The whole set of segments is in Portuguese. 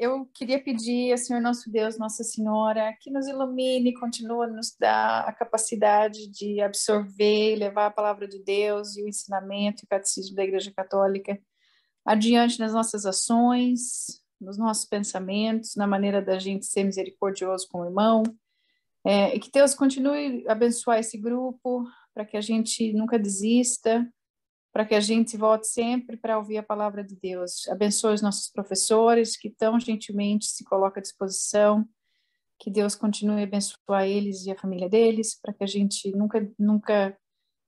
eu queria pedir ao Senhor nosso Deus, Nossa Senhora, que nos ilumine, continua a nos dar a capacidade de absorver e levar a palavra de Deus e o ensinamento e o catecismo da Igreja Católica adiante nas nossas ações, nos nossos pensamentos, na maneira da gente ser misericordioso com o irmão, e que Deus continue a abençoar esse grupo, para que a gente nunca desista, para que a gente volte sempre para ouvir a palavra de Deus. Abençoe os nossos professores, que tão gentilmente se colocam à disposição, que Deus continue a abençoar eles e a família deles, para que a gente nunca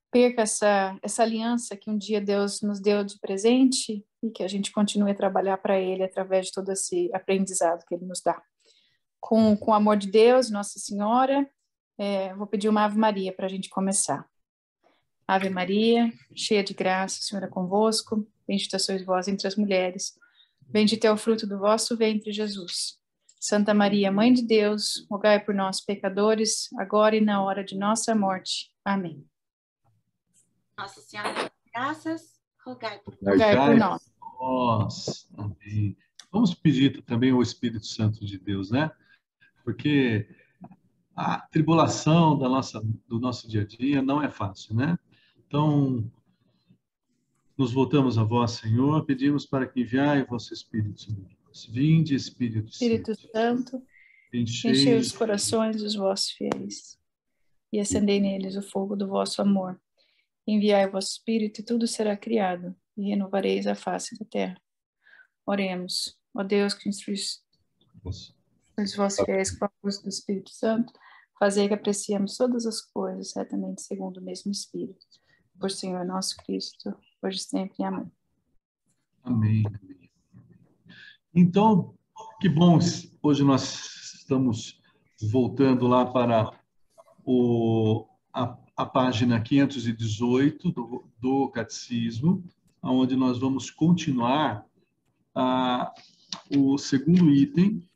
perca essa aliança que um dia Deus nos deu de presente e que a gente continue a trabalhar para Ele através de todo esse aprendizado que Ele nos dá. Com o amor de Deus, Nossa Senhora, vou pedir uma Ave Maria para a gente começar. Ave Maria, cheia de graça, o Senhor é convosco, bendita sois vós entre as mulheres, bendito é o fruto do vosso ventre, Jesus. Santa Maria, Mãe de Deus, rogai por nós, pecadores, agora e na hora de nossa morte. Amém. Nossa Senhora das Graças, rogai por nós. Amém. Vamos pedir também o Espírito Santo de Deus, né? Porque a tribulação do nosso dia a dia não é fácil, né? Então, nos voltamos a vós, Senhor, pedimos para que enviai o vosso Espírito sobre nós. Vinde, Espírito Santo, enchei os corações dos vossos fiéis e acendei neles o fogo do vosso amor. Enviai o vosso Espírito e tudo será criado, e renovareis a face da terra. Oremos. Ó Deus, que instruís os vossos fiéis com a luz do Espírito Santo, fazei que apreciemos todas as coisas certamente segundo o mesmo Espírito. Por Senhor nosso Cristo, hoje e sempre. Amém. Amém. Então, que bom, hoje nós estamos voltando lá para a página 518 do Catecismo, onde nós vamos continuar o segundo item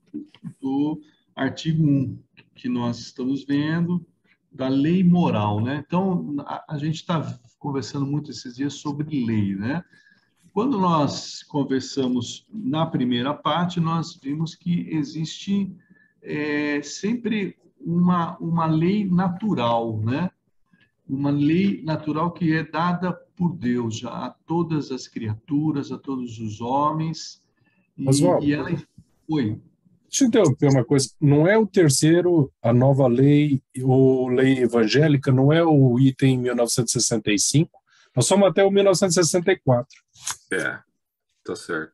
do artigo 1, que nós estamos vendo, da lei moral, né? Então, a gente está conversando muito esses dias sobre lei, né? Quando nós conversamos na primeira parte, nós vimos que existe sempre uma lei natural, né? Uma lei natural que é dada por Deus a todas as criaturas, a todos os homens. E ela foi. Deixa eu interromper uma coisa. Não é o terceiro, a nova lei, ou lei evangélica, não é o item 1965? Nós somos até o 1964. Tá certo.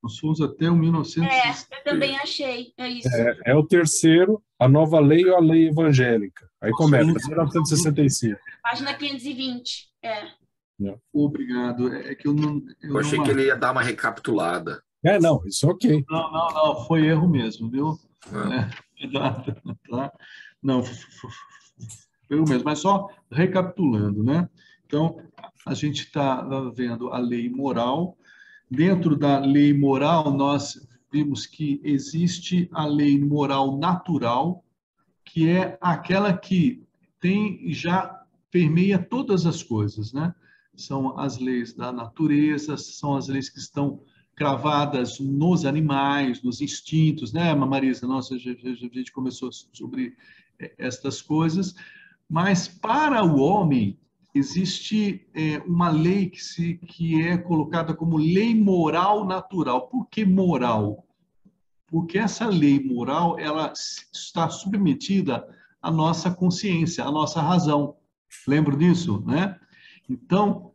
Nós fomos até o 1960. Eu também achei. É isso. É o terceiro, a nova lei ou a lei evangélica. Aí começa, 1965. Página 520. Obrigado. É que eu não... Eu achei que ele ia dar uma recapitulada. Não, isso é ok. Não, foi erro mesmo, viu? Tá? Não, foi erro mesmo, mas só recapitulando, né? Então, a gente está vendo a lei moral. Dentro da lei moral, nós vimos que existe a lei moral natural, que é aquela que já permeia todas as coisas, né? São as leis da natureza, são as leis que estão cravadas nos animais, nos instintos, né, Marisa? Nossa, a gente começou sobre estas coisas, mas para o homem existe uma lei que é colocada como lei moral natural. Por que moral? Porque essa lei moral ela está submetida à nossa consciência, à nossa razão. Lembro disso, né? Então,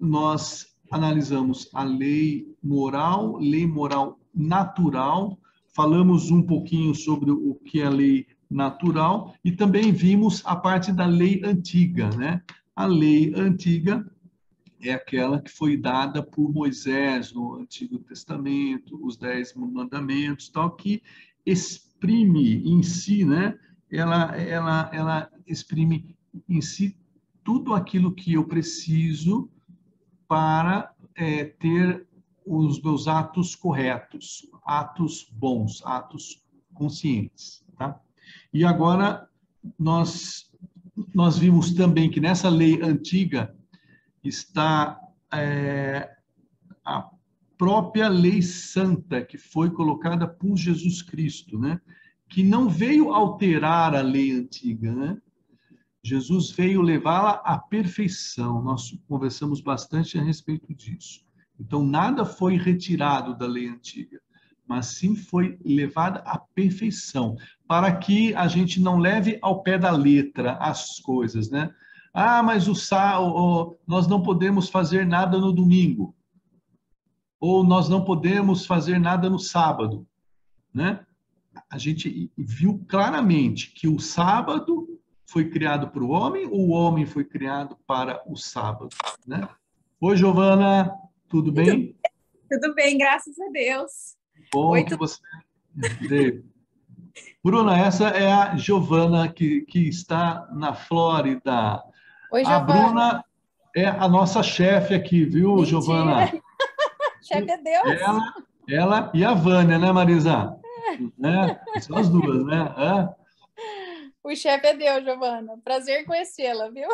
nós analisamos a lei moral natural, falamos um pouquinho sobre o que é a lei natural e também vimos a parte da lei antiga, né? A lei antiga é aquela que foi dada por Moisés no Antigo Testamento, os 10 mandamentos, tal, que exprime em si, né? Ela exprime em si tudo aquilo que eu preciso para ter os meus atos corretos, atos bons, atos conscientes, tá? E agora nós vimos também que nessa lei antiga está própria lei santa que foi colocada por Jesus Cristo, né? Que não veio alterar a lei antiga, né? Jesus veio levá-la à perfeição. Nós conversamos bastante a respeito disso. Então, nada foi retirado da lei antiga, mas sim foi levada à perfeição, para que a gente não leve ao pé da letra as coisas, né? Ah, mas nós não podemos fazer nada no domingo, ou nós não podemos fazer nada no sábado, né? A gente viu claramente que o sábado foi criado para o homem foi criado para o sábado, né? Oi, Giovana, tudo bem? Tudo bem, graças a Deus. Bom Oi, que você veio. Bruna, essa é a Giovana que está na Flórida. Oi, A Giovana. Bruna é a nossa chefe aqui, viu, Mentira. Giovana? Chefe é Deus. Ela e a Vânia, né, Marisa? Né? São as duas, né? O chefe é Deus, Giovana. Prazer em conhecê-la, viu?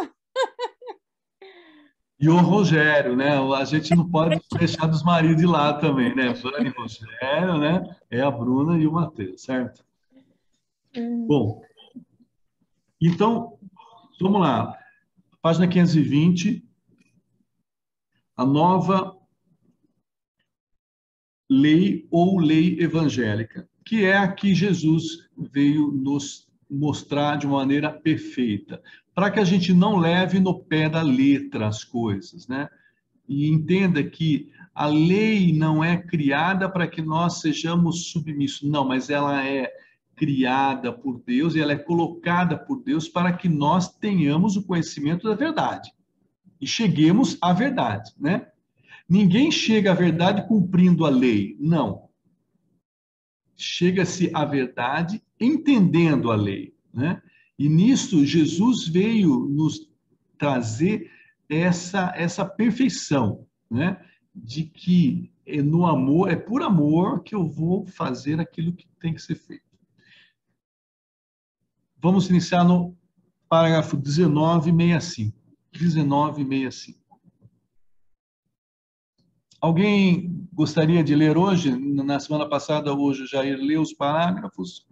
E o Rogério, né? A gente não pode deixar dos maridos de lá também, né? Vânia e Rogério, né? É a Bruna e o Matheus, certo? Bom, então, vamos lá. Página 520. A nova lei ou lei evangélica, que é a que Jesus veio nos mostrar de maneira perfeita, para que a gente não leve no pé da letra as coisas, né? E entenda que a lei não é criada para que nós sejamos submissos, não, mas ela é criada por Deus e ela é colocada por Deus para que nós tenhamos o conhecimento da verdade e cheguemos à verdade, né? Ninguém chega à verdade cumprindo a lei, não. Chega-se à verdade entendendo a lei, né? E nisso Jesus veio nos trazer essa perfeição, né? De que no amor, é por amor que eu vou fazer aquilo que tem que ser feito. Vamos iniciar no parágrafo 1965. 1965. Alguém gostaria de ler hoje? Na semana passada, hoje, o Jair leu os parágrafos.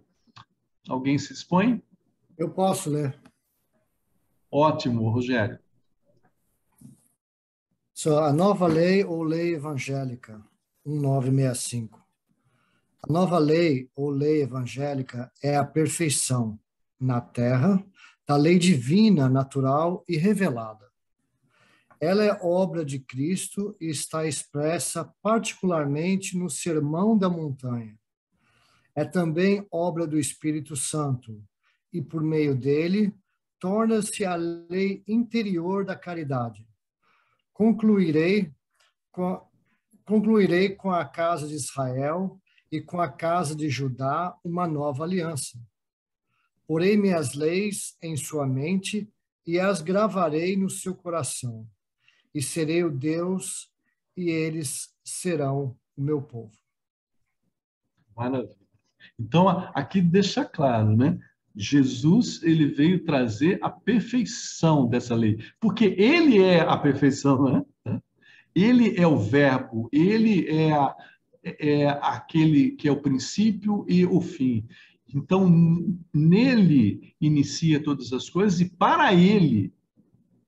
Alguém se expõe? Eu posso ler. Ótimo, Rogério. A nova lei ou lei evangélica, 1965. A nova lei ou lei evangélica é a perfeição na terra da lei divina, natural e revelada. Ela é obra de Cristo e está expressa particularmente no Sermão da Montanha. É também obra do Espírito Santo e, por meio dele, torna-se a lei interior da caridade. Concluirei com a casa de Israel e com a casa de Judá uma nova aliança. Porei minhas leis em sua mente e as gravarei no seu coração. E serei o Deus, e eles serão o meu povo. Maravilha. Então, aqui deixa claro, né? Jesus, ele veio trazer a perfeição dessa lei, porque ele é a perfeição, né? Ele é o verbo, ele é aquele que é o princípio e o fim. Então, nele inicia todas as coisas e para ele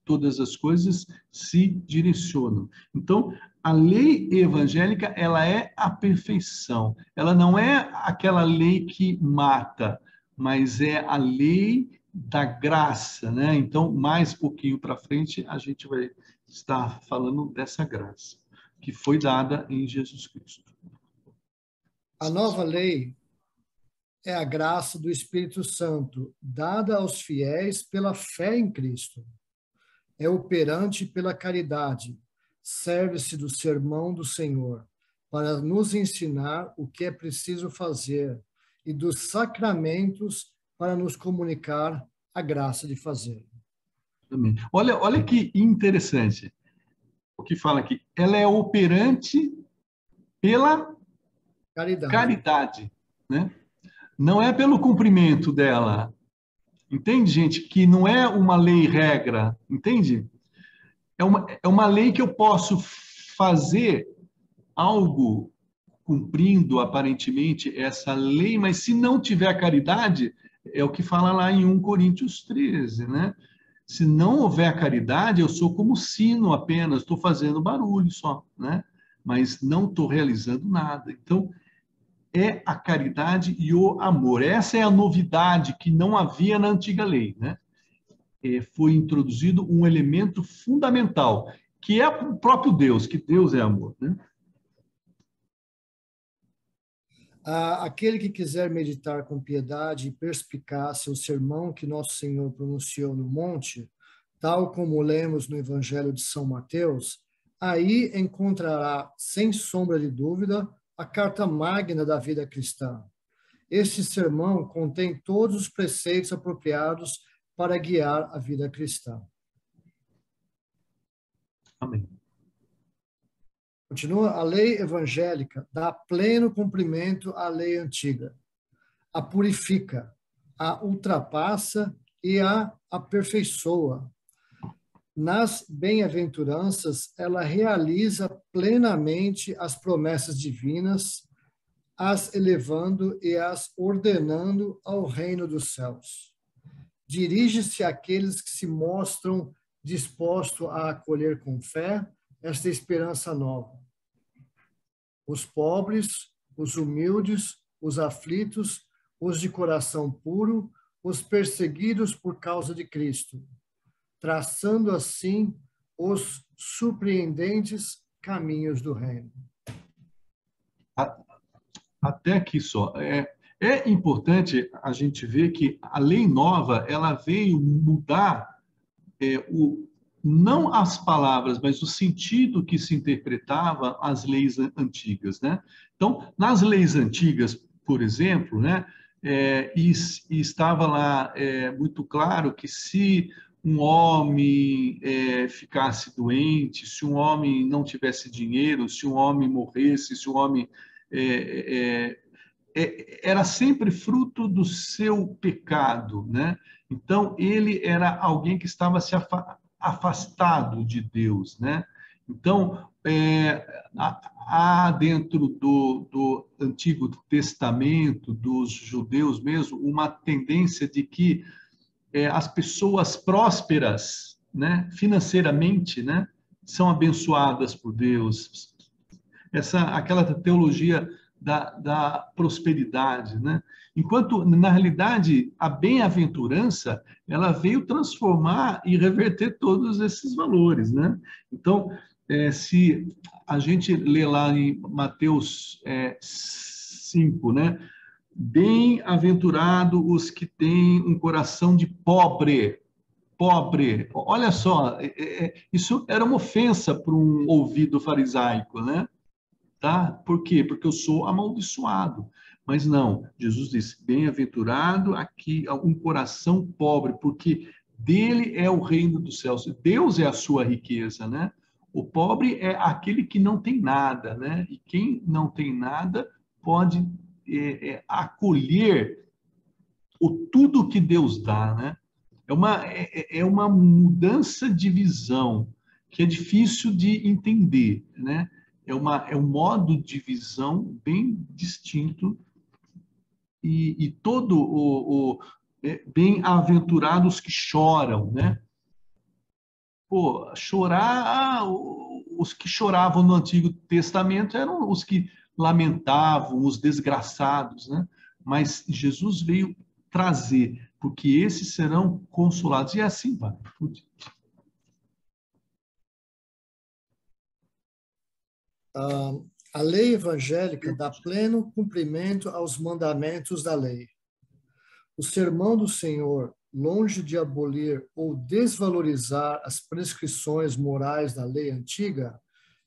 todas as coisas se direcionam. Então, a lei evangélica, ela é a perfeição. Ela não é aquela lei que mata, mas é a lei da graça, né? Então, mais um pouquinho para frente, a gente vai estar falando dessa graça que foi dada em Jesus Cristo. A nova lei é a graça do Espírito Santo, dada aos fiéis pela fé em Cristo. É operante pela caridade, serve-se do sermão do Senhor, para nos ensinar o que é preciso fazer, e dos sacramentos para nos comunicar a graça de fazer. Amém. Olha que interessante o que fala aqui. Ela é operante pela caridade, né? Não é pelo cumprimento dela. Entende, gente? Que não é uma lei regra, entende? É uma lei que eu posso fazer algo cumprindo aparentemente essa lei, mas se não tiver caridade, é o que fala lá em 1 Coríntios 13, né? Se não houver caridade, eu sou como sino apenas, estou fazendo barulho só, né? Mas não estou realizando nada. Então, é a caridade e o amor. Essa é a novidade que não havia na antiga lei, né? Foi introduzido um elemento fundamental, que é o próprio Deus, que Deus é amor, né? Aquele que quiser meditar com piedade e perspicácia o sermão que nosso Senhor pronunciou no monte, tal como lemos no Evangelho de São Mateus, aí encontrará, sem sombra de dúvida, a carta magna da vida cristã. Este sermão contém todos os preceitos apropriados para guiar a vida cristã. Amém. Continua, a lei evangélica dá pleno cumprimento à lei antiga, a purifica, a ultrapassa e a aperfeiçoa. Nas bem-aventuranças, ela realiza plenamente as promessas divinas, as elevando e as ordenando ao reino dos céus. Dirige-se àqueles que se mostram dispostos a acolher com fé esta esperança nova. Os pobres, os humildes, os aflitos, os de coração puro, os perseguidos por causa de Cristo, traçando assim os surpreendentes caminhos do reino. Até aqui só. É importante a gente ver que a lei nova, ela veio mudar não as palavras, mas o sentido que se interpretava as leis antigas, né? Então, nas leis antigas, por exemplo, né, estava lá muito claro que se um homem ficasse doente, se um homem não tivesse dinheiro, se um homem morresse, se um homem era sempre fruto do seu pecado, né? Então, ele era alguém que estava se afastado de Deus, né? Então, há dentro do Antigo Testamento, dos judeus mesmo, uma tendência de que as pessoas prósperas, né, financeiramente, né, são abençoadas por Deus. Aquela teologia da prosperidade, né? Enquanto, na realidade, a bem-aventurança, ela veio transformar e reverter todos esses valores, né? Então, se a gente lê lá em Mateus 5, né? Bem-aventurado os que têm um coração de pobre. Pobre. Olha só, isso era uma ofensa para um ouvido farisaico, né? Tá? Por quê? Porque eu sou amaldiçoado. Mas não, Jesus disse, bem-aventurado aqui um coração pobre, porque dele é o reino dos céus. Deus é a sua riqueza, né? O pobre é aquele que não tem nada, né? E quem não tem nada pode acolher tudo que Deus dá, né? É uma mudança de visão que é difícil de entender, né? É um modo de visão bem distinto e todo bem-aventurados que choram, né? Pô, chorar, os que choravam no Antigo Testamento eram os que lamentavam, os desgraçados, né? Mas Jesus veio trazer, porque esses serão consolados. E assim vai. A lei evangélica dá pleno cumprimento aos mandamentos da lei. O sermão do Senhor, longe de abolir ou desvalorizar as prescrições morais da lei antiga,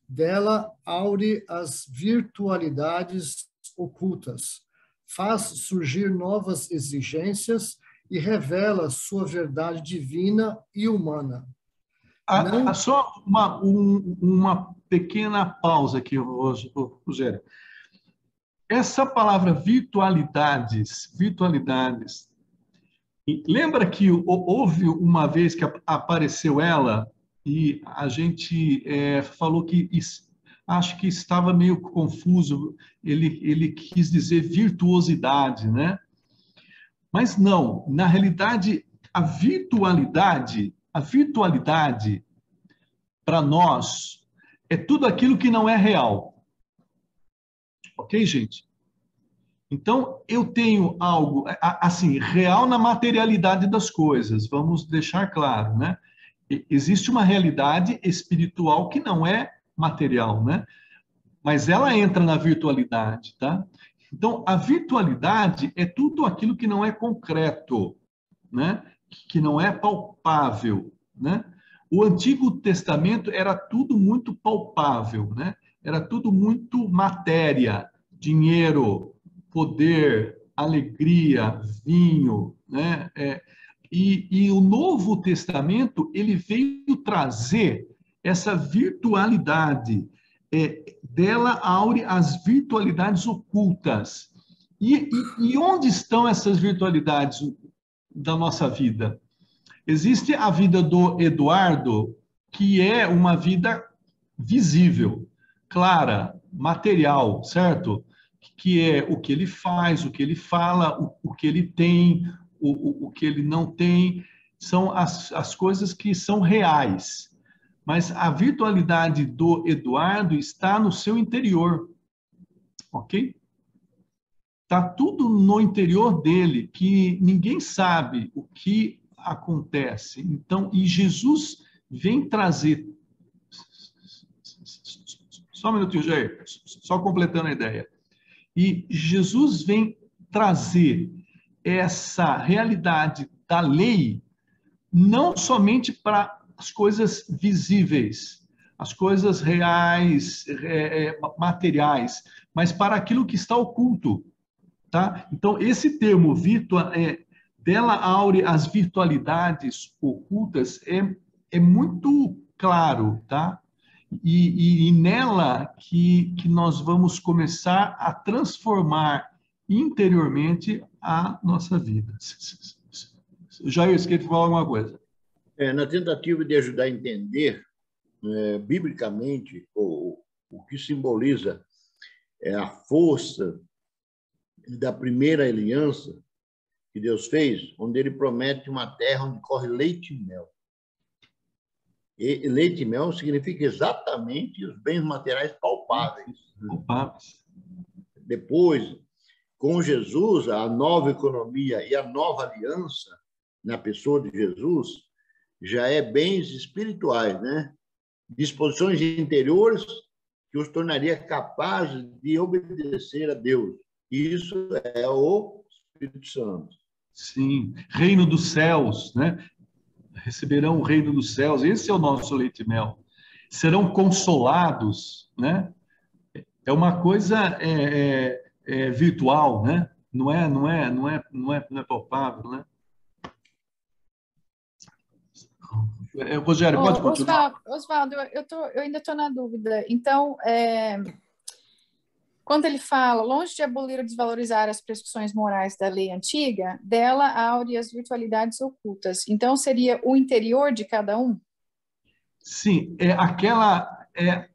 dela aure as virtualidades ocultas, faz surgir novas exigências e revela sua verdade divina e humana. Só uma pequena pausa aqui, Rogério. Essa palavra virtualidades, lembra que houve uma vez que apareceu ela e a gente falou que acho que estava meio confuso, ele quis dizer virtuosidade, né? Mas não, na realidade, a virtualidade para nós é tudo aquilo que não é real. Ok, gente? Então, eu tenho algo, assim, real na materialidade das coisas, vamos deixar claro, né? Existe uma realidade espiritual que não é material, né? Mas ela entra na virtualidade, tá? Então, a virtualidade é tudo aquilo que não é concreto, né? Que não é palpável, né? O Antigo Testamento era tudo muito palpável, né? Era tudo muito matéria, dinheiro, poder, alegria, vinho, né? E o Novo Testamento, ele veio trazer essa virtualidade, dela aure as virtualidades ocultas. E onde estão essas virtualidades da nossa vida? Existe a vida do Eduardo, que é uma vida visível, clara, material, certo? Que é o que ele faz, o que ele fala, o que ele tem, o que ele não tem, são as coisas que são reais. Mas a virtualidade do Eduardo está no seu interior, ok? Está tudo no interior dele, que ninguém sabe o que acontece. Então, e Jesus vem trazer... Só um minutinho, Jair, só completando a ideia. E Jesus vem trazer essa realidade da lei não somente para as coisas visíveis, as coisas reais, materiais, mas para aquilo que está oculto, tá? Então, esse termo dela aure as virtualidades ocultas é muito claro, tá? E nela que nós vamos começar a transformar interiormente a nossa vida. Jair, você quer falar alguma coisa? Na tentativa de ajudar a entender, biblicamente, o que simboliza a força da primeira aliança que Deus fez, onde ele promete uma terra onde corre leite e mel. E leite e mel significa exatamente os bens materiais palpáveis. Palpáveis. Depois, com Jesus, a nova economia e a nova aliança, na pessoa de Jesus, já é bens espirituais, né? Disposições interiores que os tornaria capazes de obedecer a Deus. Isso é o Espírito Santo. Sim, reino dos céus, né? Receberão o reino dos céus. Esse é o nosso leite e mel. Serão consolados, né? É uma coisa virtual, né? Não é palpável, né? Rogério, pode continuar. Oswaldo, eu ainda estou na dúvida. Então, quando ele fala, longe de abolir ou desvalorizar as prescrições morais da lei antiga, dela aure as virtualidades ocultas. Então, seria o interior de cada um? Sim, é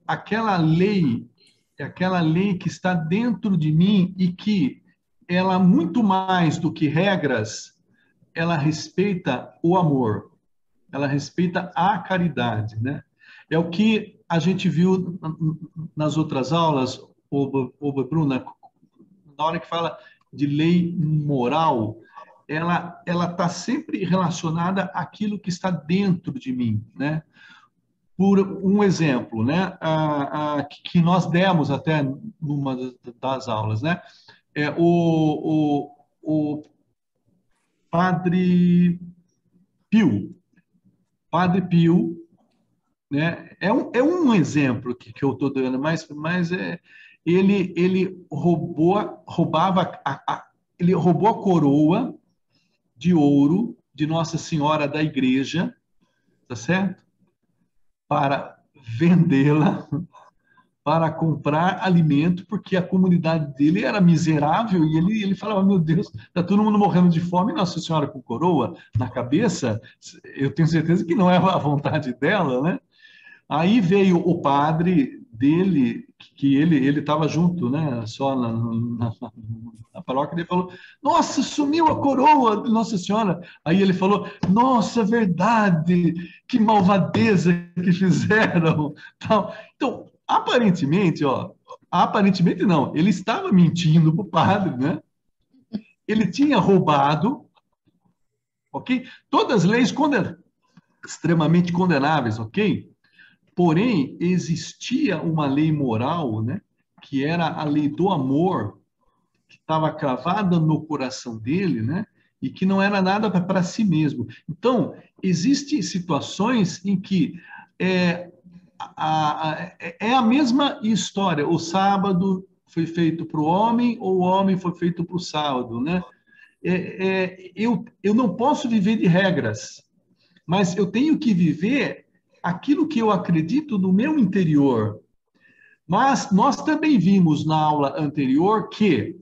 aquela lei que está dentro de mim e que ela, muito mais do que regras, ela respeita o amor, ela respeita a caridade, né? É o que a gente viu nas outras aulas, Bruna, na hora que fala de lei moral, ela está sempre relacionada àquilo que está dentro de mim, né? Por um exemplo, né, que nós demos até numa das aulas, né, o Padre Pio. Padre Pio, né, é um exemplo que eu estou dando, mas ele roubou a coroa de ouro de Nossa Senhora da Igreja, tá certo? Para vendê-la, para comprar alimento, porque a comunidade dele era miserável e ele falava, meu Deus, está todo mundo morrendo de fome, Nossa Senhora com coroa na cabeça, eu tenho certeza que não é a vontade dela, né? Aí veio o padre dele, que ele estava junto, né? Só na paróquia, ele falou: Nossa, sumiu a coroa de Nossa Senhora. Aí ele falou: Nossa, é verdade, que malvadeza que fizeram. Tal. Então, aparentemente, aparentemente não, ele estava mentindo para o padre, né? Ele tinha roubado, ok? Todas as leis extremamente condenáveis, ok? Porém, existia uma lei moral, né? Que era a lei do amor, que estava cravada no coração dele, né? E que não era nada para si mesmo. Então, existem situações em que é a mesma história. O sábado foi feito para o homem ou o homem foi feito para o sábado, né? Eu não posso viver de regras, mas eu tenho que viver aquilo que eu acredito no meu interior. Mas nós também vimos na aula anterior que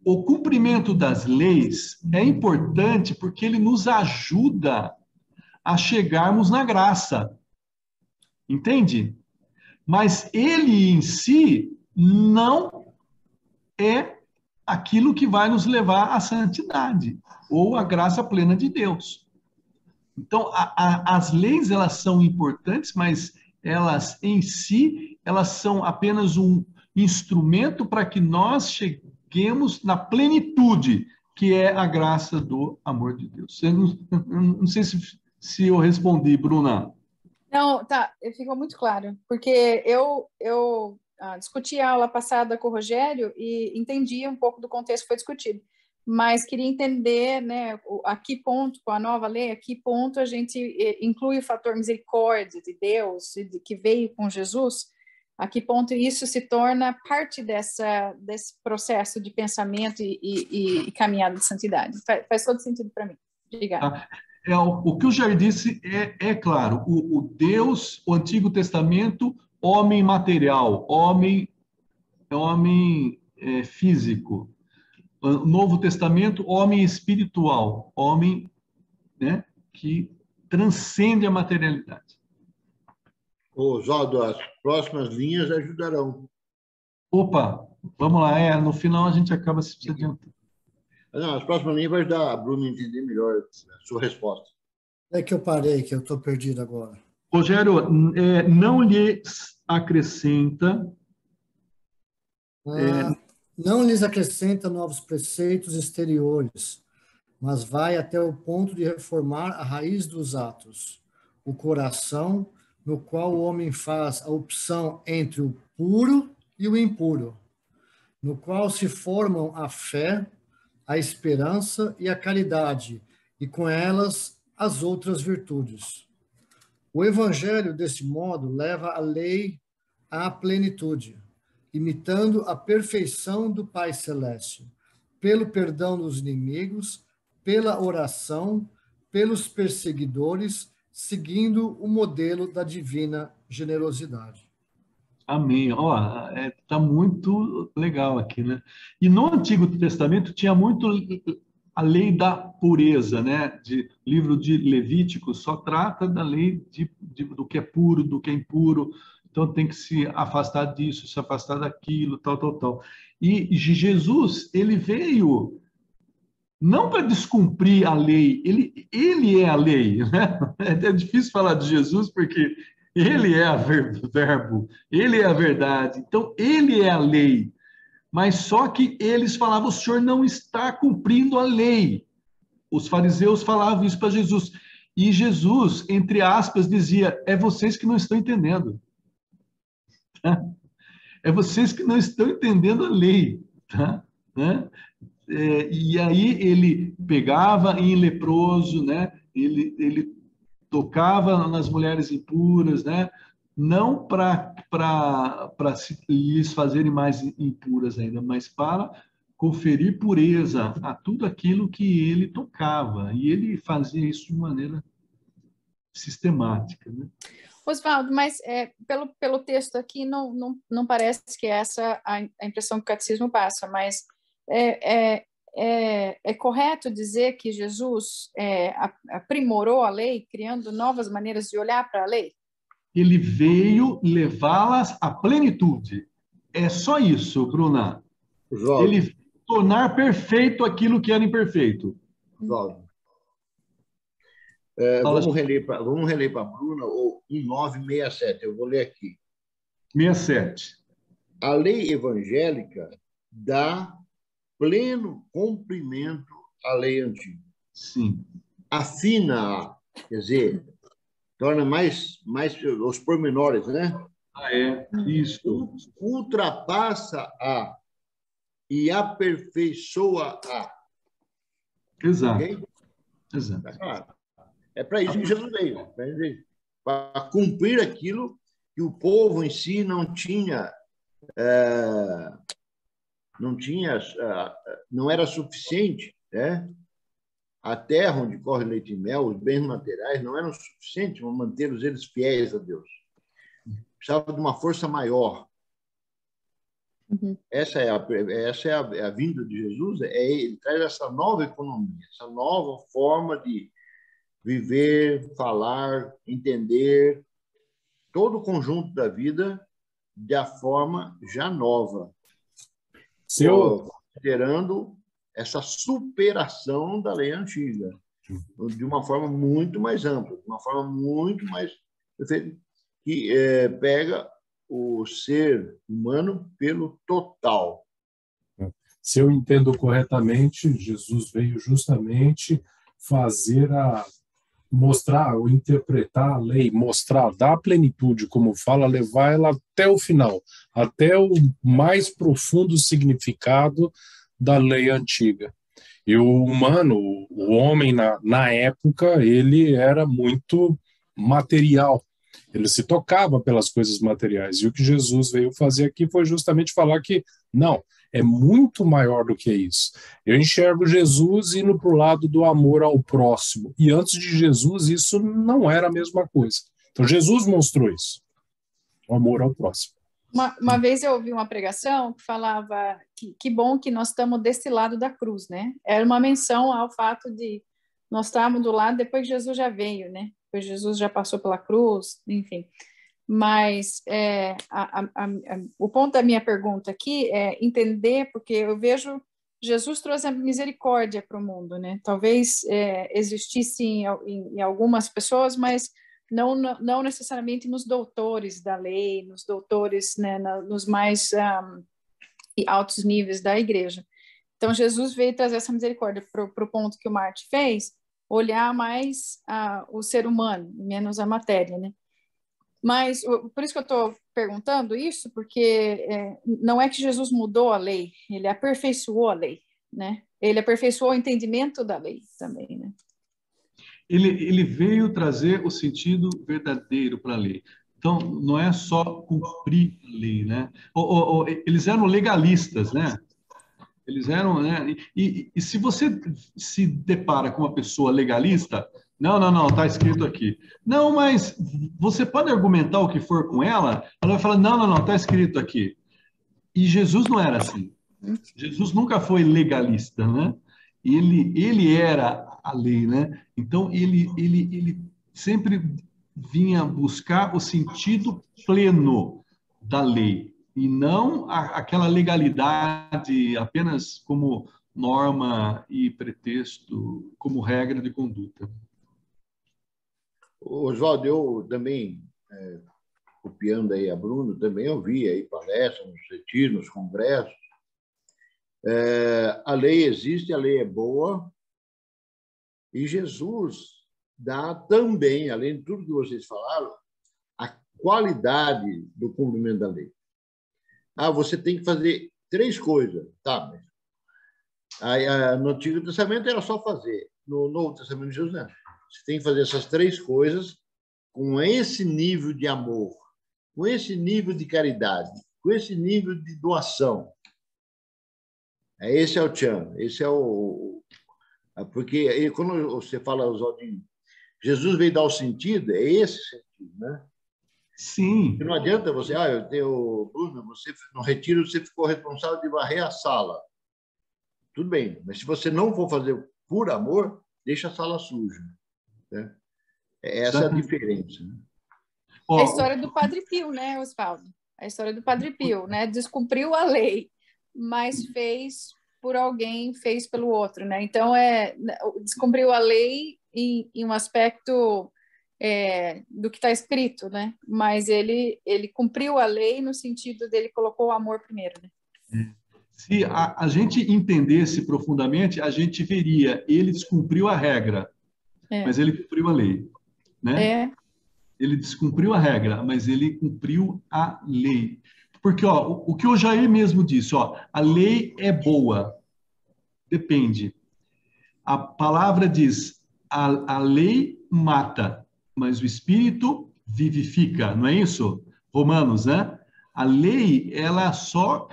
o cumprimento das leis é importante porque ele nos ajuda a chegarmos na graça. Entende? Mas ele em si não é aquilo que vai nos levar à santidade ou à graça plena de Deus. Então, as leis, elas são importantes, mas elas em si, elas são apenas um instrumento para que nós cheguemos na plenitude, que é a graça do amor de Deus. Eu não sei se eu respondi, Bruna. Não, tá, ficou muito claro, porque eu discuti a aula passada com o Rogério e entendi um pouco do contexto que foi discutido, mas queria entender, né, a que ponto, com a nova lei, a que ponto a gente inclui o fator misericórdia de Deus, que veio com Jesus, a que ponto isso se torna parte desse processo de pensamento e caminhada de santidade. Faz todo sentido para mim. Obrigada. O que o Jair disse é claro. O Deus, o Antigo Testamento, homem material, homem físico. O Novo Testamento, homem espiritual, homem, né, que transcende a materialidade. Oswaldo, as próximas linhas ajudarão. Opa, vamos lá. No final a gente acaba se adiantando. Não, as próximas linhas vai ajudar a Bruna a entender melhor a sua resposta. É que eu parei, que eu estou perdido agora. Rogério, não lhes acrescenta... Não lhes acrescenta novos preceitos exteriores, mas vai até o ponto de reformar a raiz dos atos, o coração, no qual o homem faz a opção entre o puro e o impuro, no qual se formam a fé, a esperança e a caridade, e com elas as outras virtudes. O evangelho, desse modo, leva a lei à plenitude, imitando a perfeição do Pai Celeste, pelo perdão dos inimigos, pela oração, pelos perseguidores, seguindo o modelo da divina generosidade. Amém. Tá muito legal aqui, né? E no Antigo Testamento tinha muito a lei da pureza, né? Livro de Levítico só trata da lei do que é puro, do que é impuro. Então tem que se afastar disso, se afastar daquilo, tal. E Jesus, ele veio não para descumprir a lei, ele é a lei, né? É difícil falar de Jesus porque ele é o verbo, ele é a verdade. Então ele é a lei. Mas só que eles falavam: o senhor não está cumprindo a lei. Os fariseus falavam isso para Jesus. E Jesus, entre aspas, dizia: é vocês que não estão entendendo. É vocês que não estão entendendo a lei. Tá? Né? E aí ele pegava em leproso, né? Ele tocava nas mulheres impuras, né? Não para lhes fazerem mais impuras ainda, mas para conferir pureza a tudo aquilo que ele tocava. E ele fazia isso de maneira sistemática, né? Oswaldo, mas pelo texto aqui não parece que é essa a impressão que o catecismo passa, mas é correto dizer que Jesus aprimorou a lei, criando novas maneiras de olhar para a lei? ele veio levá-las à plenitude. É só isso, Bruna. Oswaldo, Ele veio tornar perfeito aquilo que era imperfeito. Oswaldo. Fala, Vamos reler para a Bruna o 1967. Eu vou ler aqui. 67. A lei evangélica dá pleno cumprimento à lei antiga. Sim. Afina-a, quer dizer, torna mais os pormenores, né? Ah, é. Isso. Ultrapassa-a e aperfeiçoa-a. Exato. Ok? Exato. Tá claro. É para isso que Jesus veio, para cumprir aquilo que o povo em si não era suficiente, né? A terra onde corre leite e mel, os bens materiais não eram suficientes para manter eles fiéis a Deus. Precisava de uma força maior. Uhum. Essa é a vinda de Jesus, ele traz essa nova economia, essa nova forma de viver, falar, entender todo o conjunto da vida da forma já nova, considerando essa superação da lei antiga, de uma forma muito mais ampla, de uma forma muito mais que pega o ser humano pelo total. Se eu entendo corretamente, Jesus veio justamente mostrar ou interpretar a lei, dar a plenitude, como fala, levar ela até o final, até o mais profundo significado da lei antiga. E o humano, o homem na época, ele era muito material. Ele se tocava pelas coisas materiais. E o que Jesus veio fazer aqui foi justamente falar que, não, é muito maior do que isso. Eu enxergo Jesus indo para o lado do amor ao próximo. E antes de Jesus, isso não era a mesma coisa. Então, Jesus mostrou isso, o amor ao próximo. Uma vez eu ouvi uma pregação que falava que bom que nós estamos desse lado da cruz, né? Era uma menção ao fato de nós estarmos do lado depois que Jesus já veio, né? Depois Jesus já passou pela cruz, enfim. Mas o ponto da minha pergunta aqui é entender, porque eu vejo Jesus trouxe a misericórdia para o mundo, né? Talvez existisse em algumas pessoas, mas não necessariamente nos doutores da lei, nos doutores, né, nos mais altos níveis da igreja. Então, Jesus veio trazer essa misericórdia para o ponto que o Marty fez, olhar mais o ser humano, menos a matéria, né? Mas, por isso que eu estou perguntando isso, porque não é que Jesus mudou a lei, ele aperfeiçoou a lei, né? Ele aperfeiçoou o entendimento da lei também, né? Ele veio trazer o sentido verdadeiro para a lei. Então, não é só cumprir a lei, né? Eles eram legalistas, né? Eles eram, né? E se você se depara com uma pessoa legalista, não, está escrito aqui. Não, mas você pode argumentar o que for com ela, ela vai falar, não, está escrito aqui. E Jesus não era assim. Jesus nunca foi legalista, né? Ele era a lei, né? Então, ele sempre vinha buscar o sentido pleno da lei, e não aquela legalidade apenas como norma e pretexto, como regra de conduta. Oswaldo, eu também, copiando aí a Bruno, também ouvi aí palestras, nos retiros, nos congressos. A lei existe, a lei é boa, e Jesus dá também, além de tudo que vocês falaram, a qualidade do cumprimento da lei. Você tem que fazer 3 coisas, tá? No Antigo Testamento era só fazer, no Novo Testamento de Jesus não. Você tem que fazer essas 3 coisas com esse nível de amor, com esse nível de caridade, com esse nível de doação. Esse é o tchan, esse é o... Porque quando você fala, Oswaldinho, Jesus veio dar o sentido, é esse sentido, né? Sim. Não adianta você, eu tenho, Bruno, você no retiro você ficou responsável de varrer a sala. Tudo bem, mas se você não for fazer por amor, deixa a sala suja, né? Essa é a diferença. Né? Ó, a história do Padre Pio, né, Osvaldo? A história do Padre Pio, né? Descumpriu a lei, mas fez por alguém, fez pelo outro, né? Então, descumpriu a lei em um aspecto do que está escrito, né? Mas ele cumpriu a lei no sentido dele colocou o amor primeiro, né? Se a gente entendesse profundamente, a gente veria, ele descumpriu a regra, mas ele cumpriu a lei, né? Ele descumpriu a regra, mas ele cumpriu a lei. Porque, ó, o que o Jair mesmo disse, ó, a lei é boa, depende. A palavra diz, a lei mata, mas o Espírito vivifica, não é isso? Romanos, né? A lei, ela só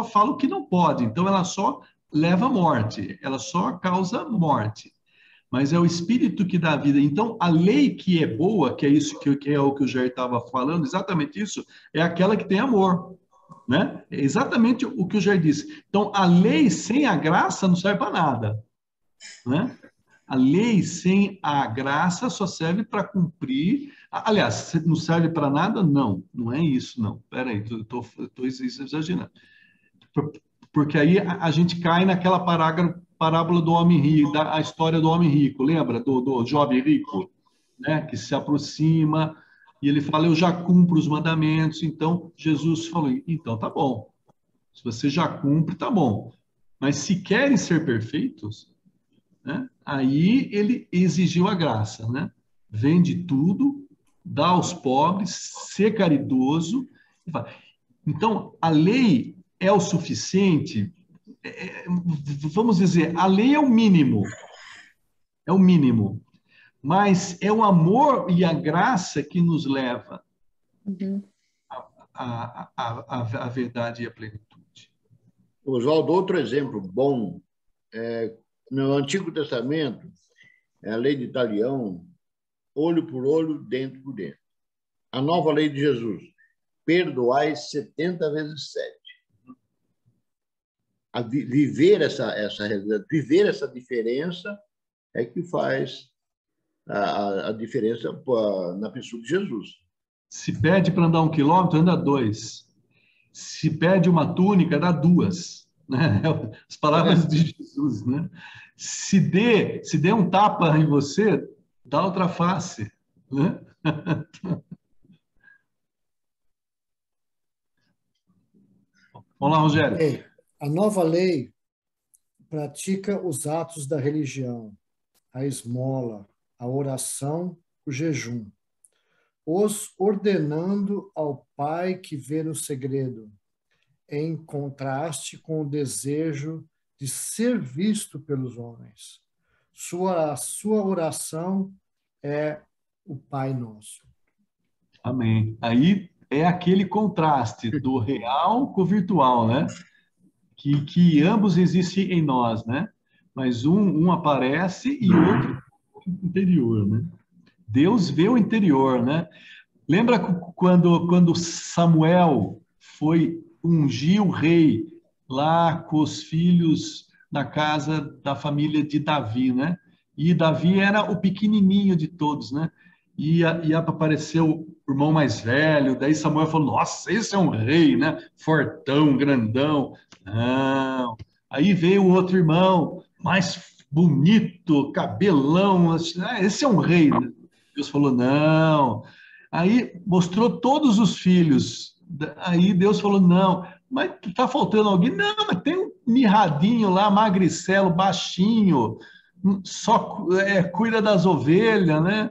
fala o que não pode, então ela só leva à morte, ela só causa morte. Mas é o Espírito que dá vida. Então, a lei que é boa, que é isso que é o que o Jair estava falando, exatamente isso, é aquela que tem amor, né? É exatamente o que o Jair disse. Então, a lei sem a graça não serve para nada, né? A lei sem a graça só serve para cumprir. Aliás, não serve para nada? Não, não é isso, não. Espera aí, estou exagerando. Porque aí a gente cai naquela parábola do homem rico, a história do homem rico, lembra? Do jovem rico, né? Que se aproxima e ele fala, eu já cumpro os mandamentos. Então, Jesus falou, então tá bom. Se você já cumpre, tá bom. Mas se querem ser perfeitos, né? Aí ele exigiu a graça, né? Vende tudo, dá aos pobres, ser caridoso. Então, a lei é o suficiente? Vamos dizer, a lei é o mínimo, mas é o amor e a graça que nos leva à verdade e à plenitude. Oswaldo, outro exemplo bom, no Antigo Testamento, é a lei de Italião, olho por olho, dente por dente. A nova lei de Jesus, perdoai 70 vezes 7. Viver essa diferença é que faz a diferença na pessoa de Jesus. Se pede para andar 1 quilômetro, anda 2. Se pede uma túnica, dá 2. Né? As palavras de Jesus, né? Se der um tapa em você, dá outra face, né? Vamos lá, Rogério. A nova lei pratica os atos da religião, a esmola, a oração, o jejum, os ordenando ao Pai que vê no segredo, em contraste com o desejo de ser visto pelos homens. Sua oração é o Pai Nosso. Amém. Aí é aquele contraste do real com o virtual, né? Que ambos existem em nós, né? Mas um aparece e o outro o interior, né? Deus vê o interior, né? Lembra quando Samuel foi ungir o rei lá com os filhos na casa da família de Davi, né? E Davi era o pequenininho de todos, né? E apareceu o irmão mais velho, daí Samuel falou, nossa, esse é um rei, né? Fortão, grandão. Não. Aí veio o outro irmão, mais bonito, cabelão, esse é um rei, né? Deus falou, não. Aí mostrou todos os filhos. Aí Deus falou, não, mas está faltando alguém? Não, mas tem um mirradinho lá, magricelo, baixinho, só cuida das ovelhas, né?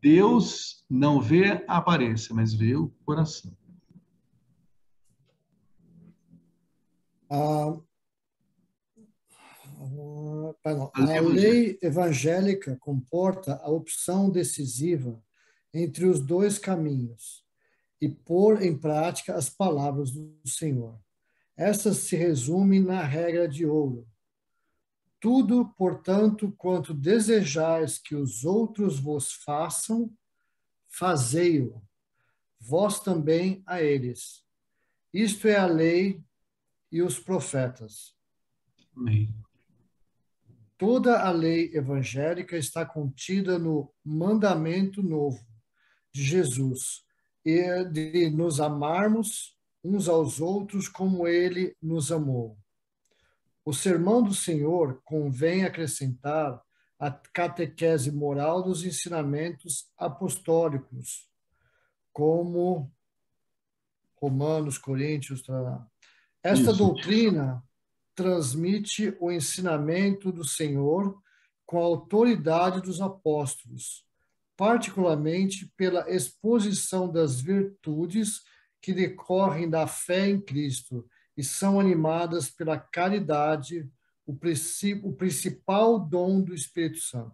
Deus não vê a aparência, mas vê o coração. A lei evangélica comporta a opção decisiva entre os dois caminhos e pôr em prática as palavras do Senhor. Essas se resumem na regra de ouro. Tudo, portanto, quanto desejais que os outros vos façam, fazei-o, vós também a eles. Isto é a lei e os profetas. Amém. Toda a lei evangélica está contida no mandamento novo, de Jesus e de nos amarmos uns aos outros como ele nos amou. O sermão do Senhor convém acrescentar a catequese moral dos ensinamentos apostólicos, como Romanos, Coríntios, Esta doutrina transmite o ensinamento do Senhor com a autoridade dos apóstolos, particularmente pela exposição das virtudes que decorrem da fé em Cristo e são animadas pela caridade, o principal dom do Espírito Santo.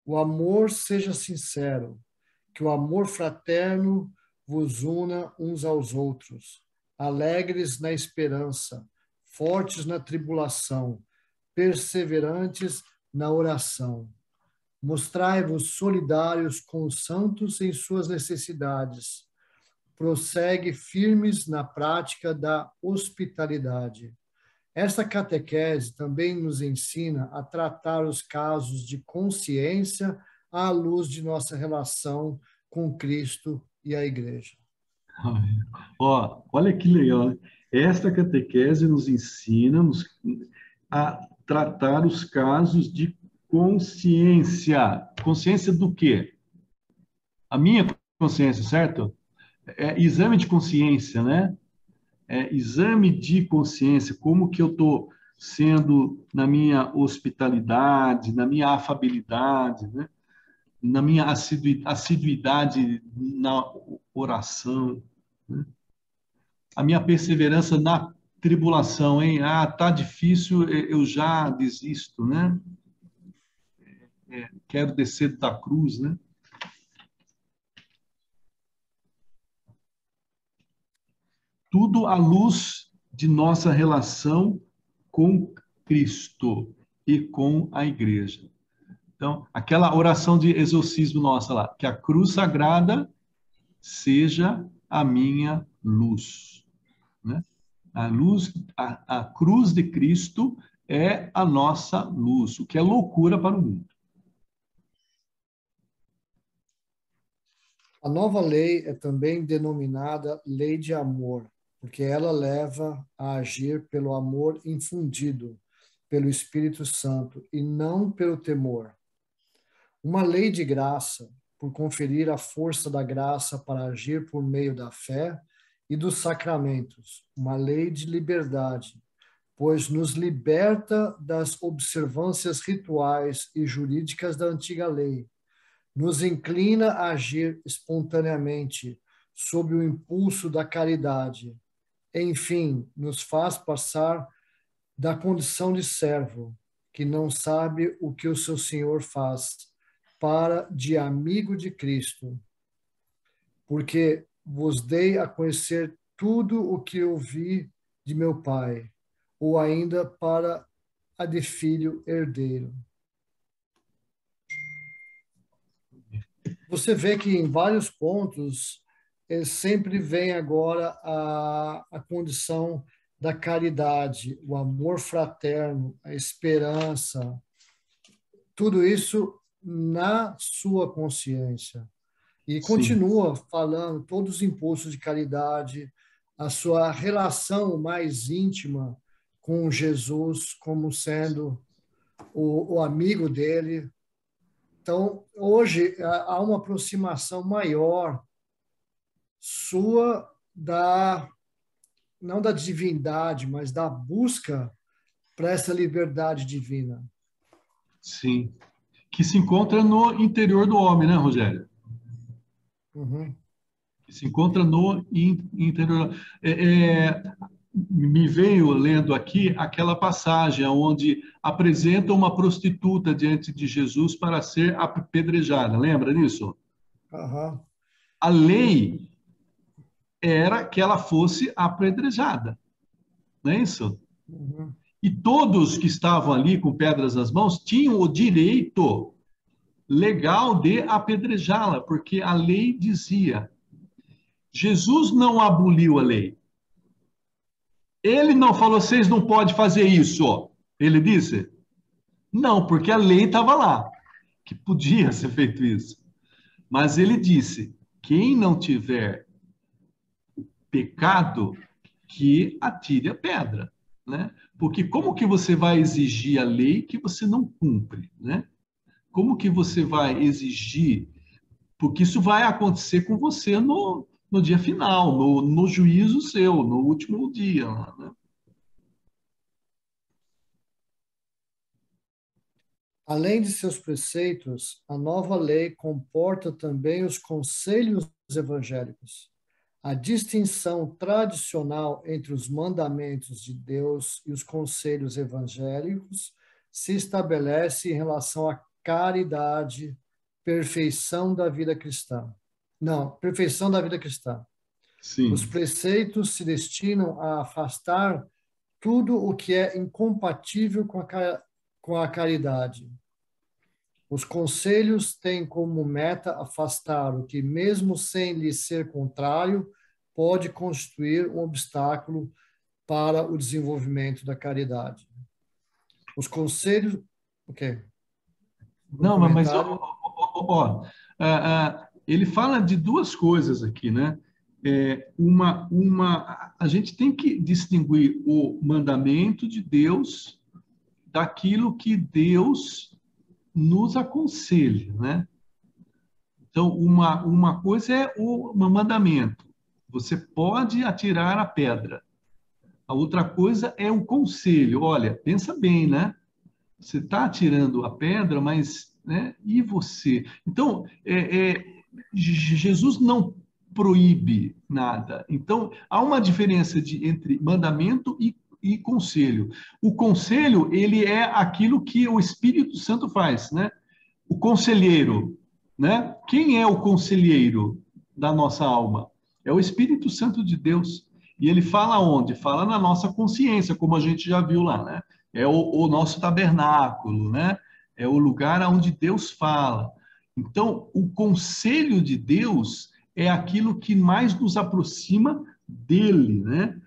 O amor seja sincero, que o amor fraterno vos una uns aos outros, alegres na esperança, fortes na tribulação, perseverantes na oração. Mostrai-vos solidários com os santos em suas necessidades. Prossegue firmes na prática da hospitalidade. Esta catequese também nos ensina a tratar os casos de consciência à luz de nossa relação com Cristo e a Igreja. Ó, olha que legal, né? Esta catequese nos ensina a tratar os casos de consciência. Consciência do quê? A minha consciência, certo? É exame de consciência, né? É exame de consciência, como que eu estou sendo na minha hospitalidade, na minha afabilidade, né? Na minha assiduidade na oração, né? A minha perseverança na tribulação, hein? Ah, tá difícil, eu já desisto, né? Quero descer da cruz, né? Tudo à luz de nossa relação com Cristo e com a Igreja. Então, aquela oração de exorcismo nossa lá, que a cruz sagrada seja a minha luz, né? A cruz de Cristo é a nossa luz, o que é loucura para o mundo. A nova lei é também denominada lei de amor, porque ela leva a agir pelo amor infundido pelo Espírito Santo e não pelo temor. Uma lei de graça, por conferir a força da graça para agir por meio da fé e dos sacramentos. Uma lei de liberdade, pois nos liberta das observâncias rituais e jurídicas da antiga lei. Nos inclina a agir espontaneamente, sob o impulso da caridade. Enfim, nos faz passar da condição de servo, que não sabe o que o seu Senhor faz, para de amigo de Cristo. Porque vos dei a conhecer tudo o que eu vi de meu Pai, ou ainda para a de filho herdeiro. Você vê que em vários pontos sempre vem agora a condição da caridade, o amor fraterno, a esperança, tudo isso na sua consciência. E continua falando todos os impulsos de caridade, a sua relação mais íntima com Jesus como sendo o amigo dele. Então, hoje há uma aproximação maior sua não da divindade, mas da busca para essa liberdade divina. Sim. Que se encontra no interior do homem, né, Rogério? Uhum. Que se encontra no interior. Me veio lendo aqui aquela passagem onde apresenta uma prostituta diante de Jesus para ser apedrejada. Lembra disso? Uhum. A lei era que ela fosse apedrejada. Não é isso? Uhum. E todos que estavam ali com pedras nas mãos tinham o direito legal de apedrejá-la, porque a lei dizia. Jesus não aboliu a lei. Ele não falou, vocês não podem fazer isso. Ele disse? Não, porque a lei estava lá, que podia ser feito isso. Mas ele disse: quem não tiver pecado, que atire a pedra, né? Porque como que você vai exigir a lei que você não cumpre, né? Como que você vai exigir? Porque isso vai acontecer com você no dia final, no juízo seu, no último dia, né? Além de seus preceitos, a nova lei comporta também os conselhos evangélicos. A distinção tradicional entre os mandamentos de Deus e os conselhos evangélicos se estabelece em relação à caridade, perfeição da vida cristã. Não, perfeição da vida cristã. Sim. Os preceitos se destinam a afastar tudo o que é incompatível com a caridade. Os conselhos têm como meta afastar o que, mesmo sem lhe ser contrário, pode constituir um obstáculo para o desenvolvimento da caridade. Os conselhos... Ok. Não, mas ele fala de duas coisas aqui, né? A gente tem que distinguir o mandamento de Deus daquilo que Deus nos aconselha, né? Então, uma coisa é o mandamento. Você pode atirar a pedra. A outra coisa é o conselho. Olha, pensa bem, né? Você está atirando a pedra, mas, né? E você? Então, Jesus não proíbe nada. Então, há uma diferença entre mandamento e conselho. O conselho, ele é aquilo que o Espírito Santo faz, né? O conselheiro, né? Quem é o conselheiro da nossa alma? É o Espírito Santo de Deus. E ele fala onde? Fala na nossa consciência, como a gente já viu lá, né? É o nosso tabernáculo, né? É o lugar onde Deus fala. Então, o conselho de Deus é aquilo que mais nos aproxima dele, né?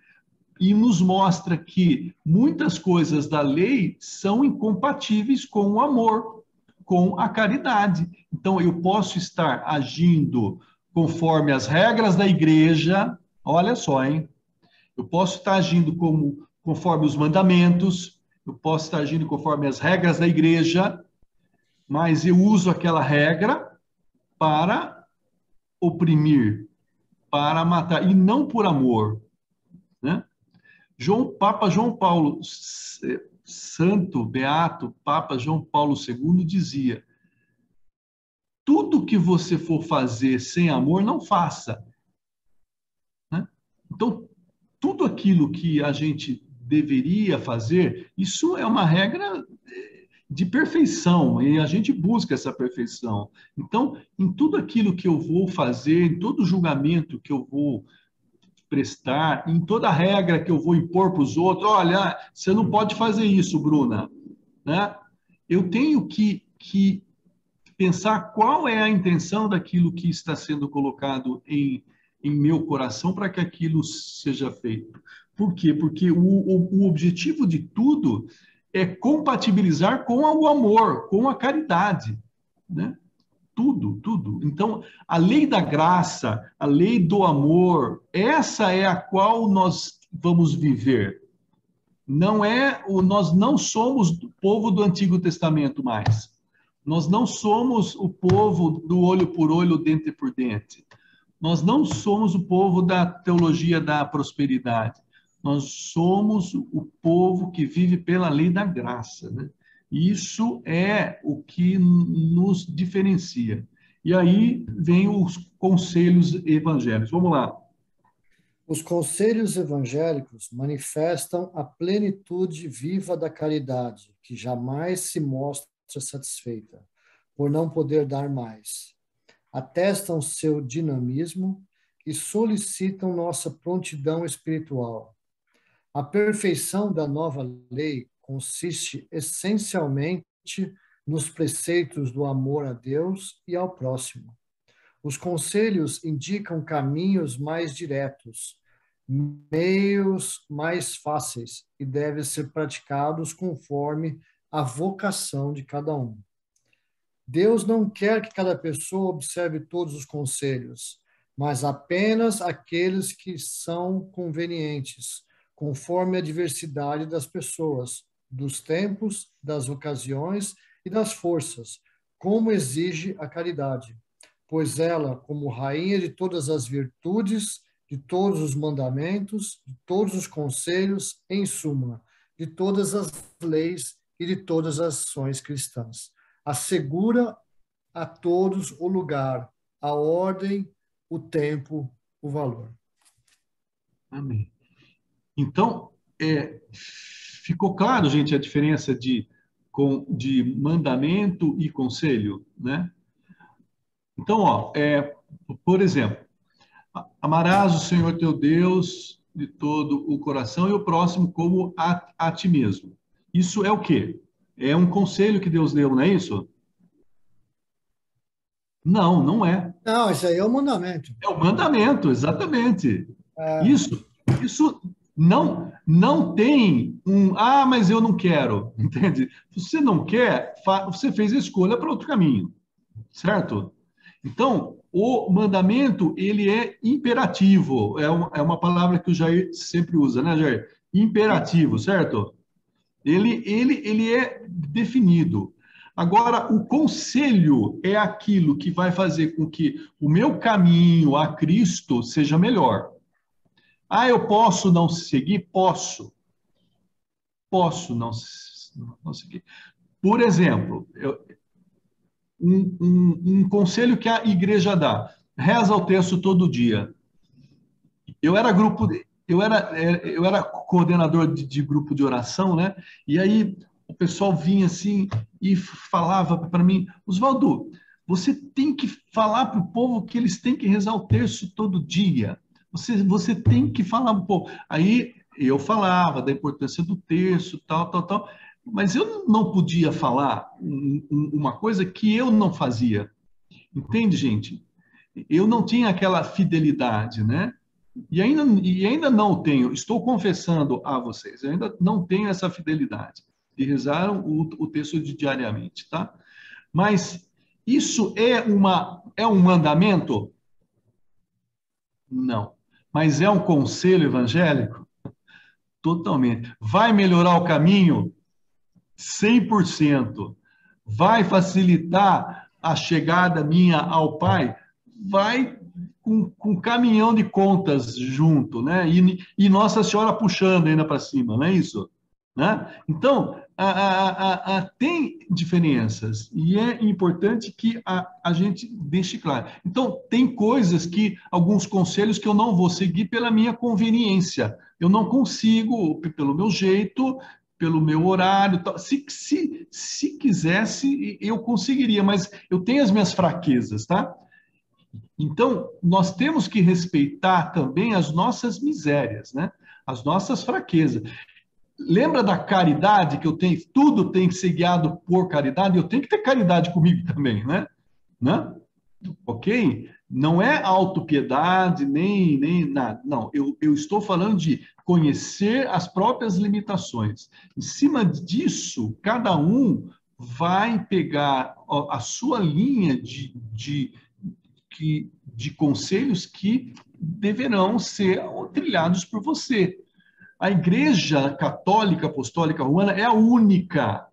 E nos mostra que muitas coisas da lei são incompatíveis com o amor, com a caridade. Então, eu posso estar agindo conforme as regras da igreja, olha só, hein? Eu posso estar agindo conforme os mandamentos, eu posso estar agindo conforme as regras da igreja, mas eu uso aquela regra para oprimir, para matar, e não por amor, né? Papa João Paulo, santo, beato, Papa João Paulo II dizia: tudo que você for fazer sem amor, não faça. Né? Então, tudo aquilo que a gente deveria fazer, isso é uma regra de perfeição, e a gente busca essa perfeição. Então, em tudo aquilo que eu vou fazer, em todo julgamento que eu vou prestar, em toda regra que eu vou impor para os outros, olha, você não pode fazer isso, Bruna, né? Eu tenho que pensar qual é a intenção daquilo que está sendo colocado em meu coração para que aquilo seja feito. Por quê? Porque o objetivo de tudo é compatibilizar com o amor, com a caridade, né? Tudo, tudo. Então, a lei da graça, a lei do amor, essa é a qual nós vamos viver. Nós não somos o povo do Antigo Testamento mais. Nós não somos o povo do olho por olho, dente por dente. Nós não somos o povo da teologia da prosperidade. Nós somos o povo que vive pela lei da graça, né? Isso é o que nos diferencia. E aí vem os conselhos evangélicos. Vamos lá. Os conselhos evangélicos manifestam a plenitude viva da caridade, que jamais se mostra satisfeita, por não poder dar mais. Atestam seu dinamismo e solicitam nossa prontidão espiritual. A perfeição da nova lei consiste essencialmente nos preceitos do amor a Deus e ao próximo. Os conselhos indicam caminhos mais diretos, meios mais fáceis e devem ser praticados conforme a vocação de cada um. Deus não quer que cada pessoa observe todos os conselhos, mas apenas aqueles que são convenientes, conforme a diversidade das pessoas, dos tempos, das ocasiões e das forças, como exige a caridade, pois ela, como rainha de todas as virtudes, de todos os mandamentos, de todos os conselhos, em suma, de todas as leis e de todas as ações cristãs, assegura a todos o lugar, a ordem, o tempo, o valor. Amém. Então, ficou claro, gente, a diferença de mandamento e conselho, né? Então, por exemplo, amarás o Senhor teu Deus de todo o coração e o próximo como a ti mesmo. Isso é o quê? É um conselho que Deus deu, não é isso? Não, não é. Não, isso aí é o mandamento. É o mandamento, exatamente. É. Isso não tem mas eu não quero, entende? Você não quer, você fez a escolha para outro caminho, certo? Então, o mandamento, ele é imperativo, é uma palavra que o Jair sempre usa, né, Jair? Imperativo, certo? Ele é definido. Agora, o conselho é aquilo que vai fazer com que o meu caminho a Cristo seja melhor. Eu posso não seguir? Posso. Posso não seguir. Por exemplo, um conselho que a igreja dá: reza o texto todo dia. Eu era coordenador de grupo de oração, né? E aí o pessoal vinha assim e falava para mim: Oswaldo, você tem que falar para o povo que eles têm que rezar o terço todo dia. Você tem que falar para o povo. Aí eu falava da importância do terço, tal. Mas eu não podia falar uma coisa que eu não fazia. Entende, gente? Eu não tinha aquela fidelidade, né? E ainda não tenho, estou confessando a vocês, eu ainda não tenho essa fidelidade de rezar o texto diariamente, tá? Mas isso é um mandamento? Não. Mas é um conselho evangélico? Totalmente. Vai melhorar o caminho? 100%. Vai facilitar a chegada minha ao Pai? Vai com caminhão de contas junto, né? E Nossa Senhora puxando ainda para cima, não é isso? Né? Então, tem diferenças e é importante que a gente deixe claro. Então, tem coisas alguns conselhos que eu não vou seguir pela minha conveniência. Eu não consigo, pelo meu jeito, pelo meu horário. Se quisesse, eu conseguiria, mas eu tenho as minhas fraquezas, tá? Então, nós temos que respeitar também as nossas misérias, né? As nossas fraquezas. Lembra da caridade que eu tenho? Tudo tem que ser guiado por caridade. Eu tenho que ter caridade comigo também, né? Ok? Não é autopiedade, nem nada. Não, eu estou falando de conhecer as próprias limitações. Em cima disso, cada um vai pegar a sua linha de conselhos que deverão ser trilhados por você. A Igreja Católica Apostólica Romana é a única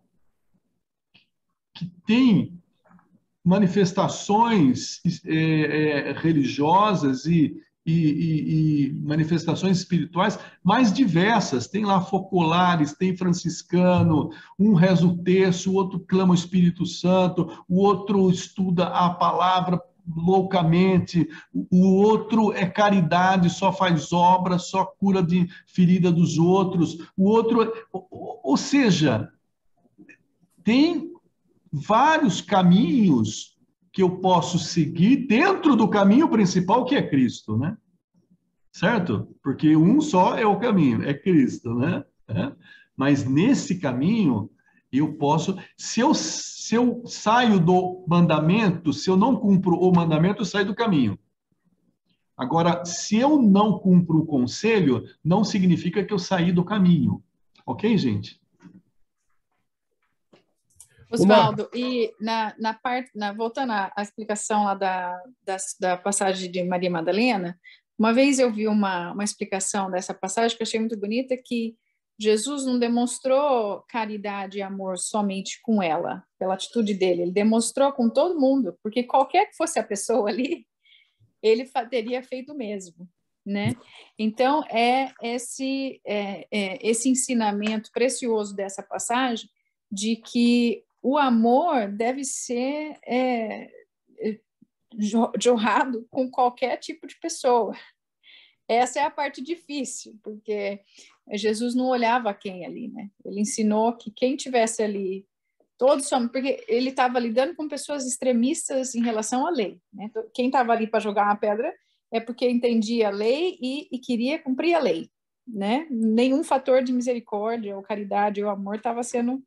que tem manifestações religiosas e manifestações espirituais mais diversas. Tem lá focolares, tem franciscano, um reza o terço, o outro clama o Espírito Santo, o outro estuda a palavra loucamente, o outro é caridade, só faz obra, só cura de ferida dos outros, o outro, ou seja, tem vários caminhos que eu posso seguir dentro do caminho principal que é Cristo, né? Certo? Porque um só é o caminho, é Cristo, né? Mas nesse caminho eu posso, se eu saio do mandamento, se eu não cumpro o mandamento, eu saio do caminho. Agora, se eu não cumpro o conselho, não significa que eu saí do caminho. Ok, gente? Oswaldo, e voltando à explicação lá da passagem de Maria Madalena, uma vez eu vi uma explicação dessa passagem que eu achei muito bonita, que Jesus não demonstrou caridade e amor somente com ela, pela atitude dele, ele demonstrou com todo mundo, porque qualquer que fosse a pessoa ali, ele teria feito o mesmo, né? Então, esse ensinamento precioso dessa passagem de que o amor deve ser jorrado com qualquer tipo de pessoa. Essa é a parte difícil, porque Jesus não olhava quem ali, né? Ele ensinou que quem tivesse ali, todos somos, porque ele estava lidando com pessoas extremistas em relação à lei, né? Quem estava ali para jogar uma pedra é porque entendia a lei e queria cumprir a lei, né? Nenhum fator de misericórdia ou caridade ou amor estava sendo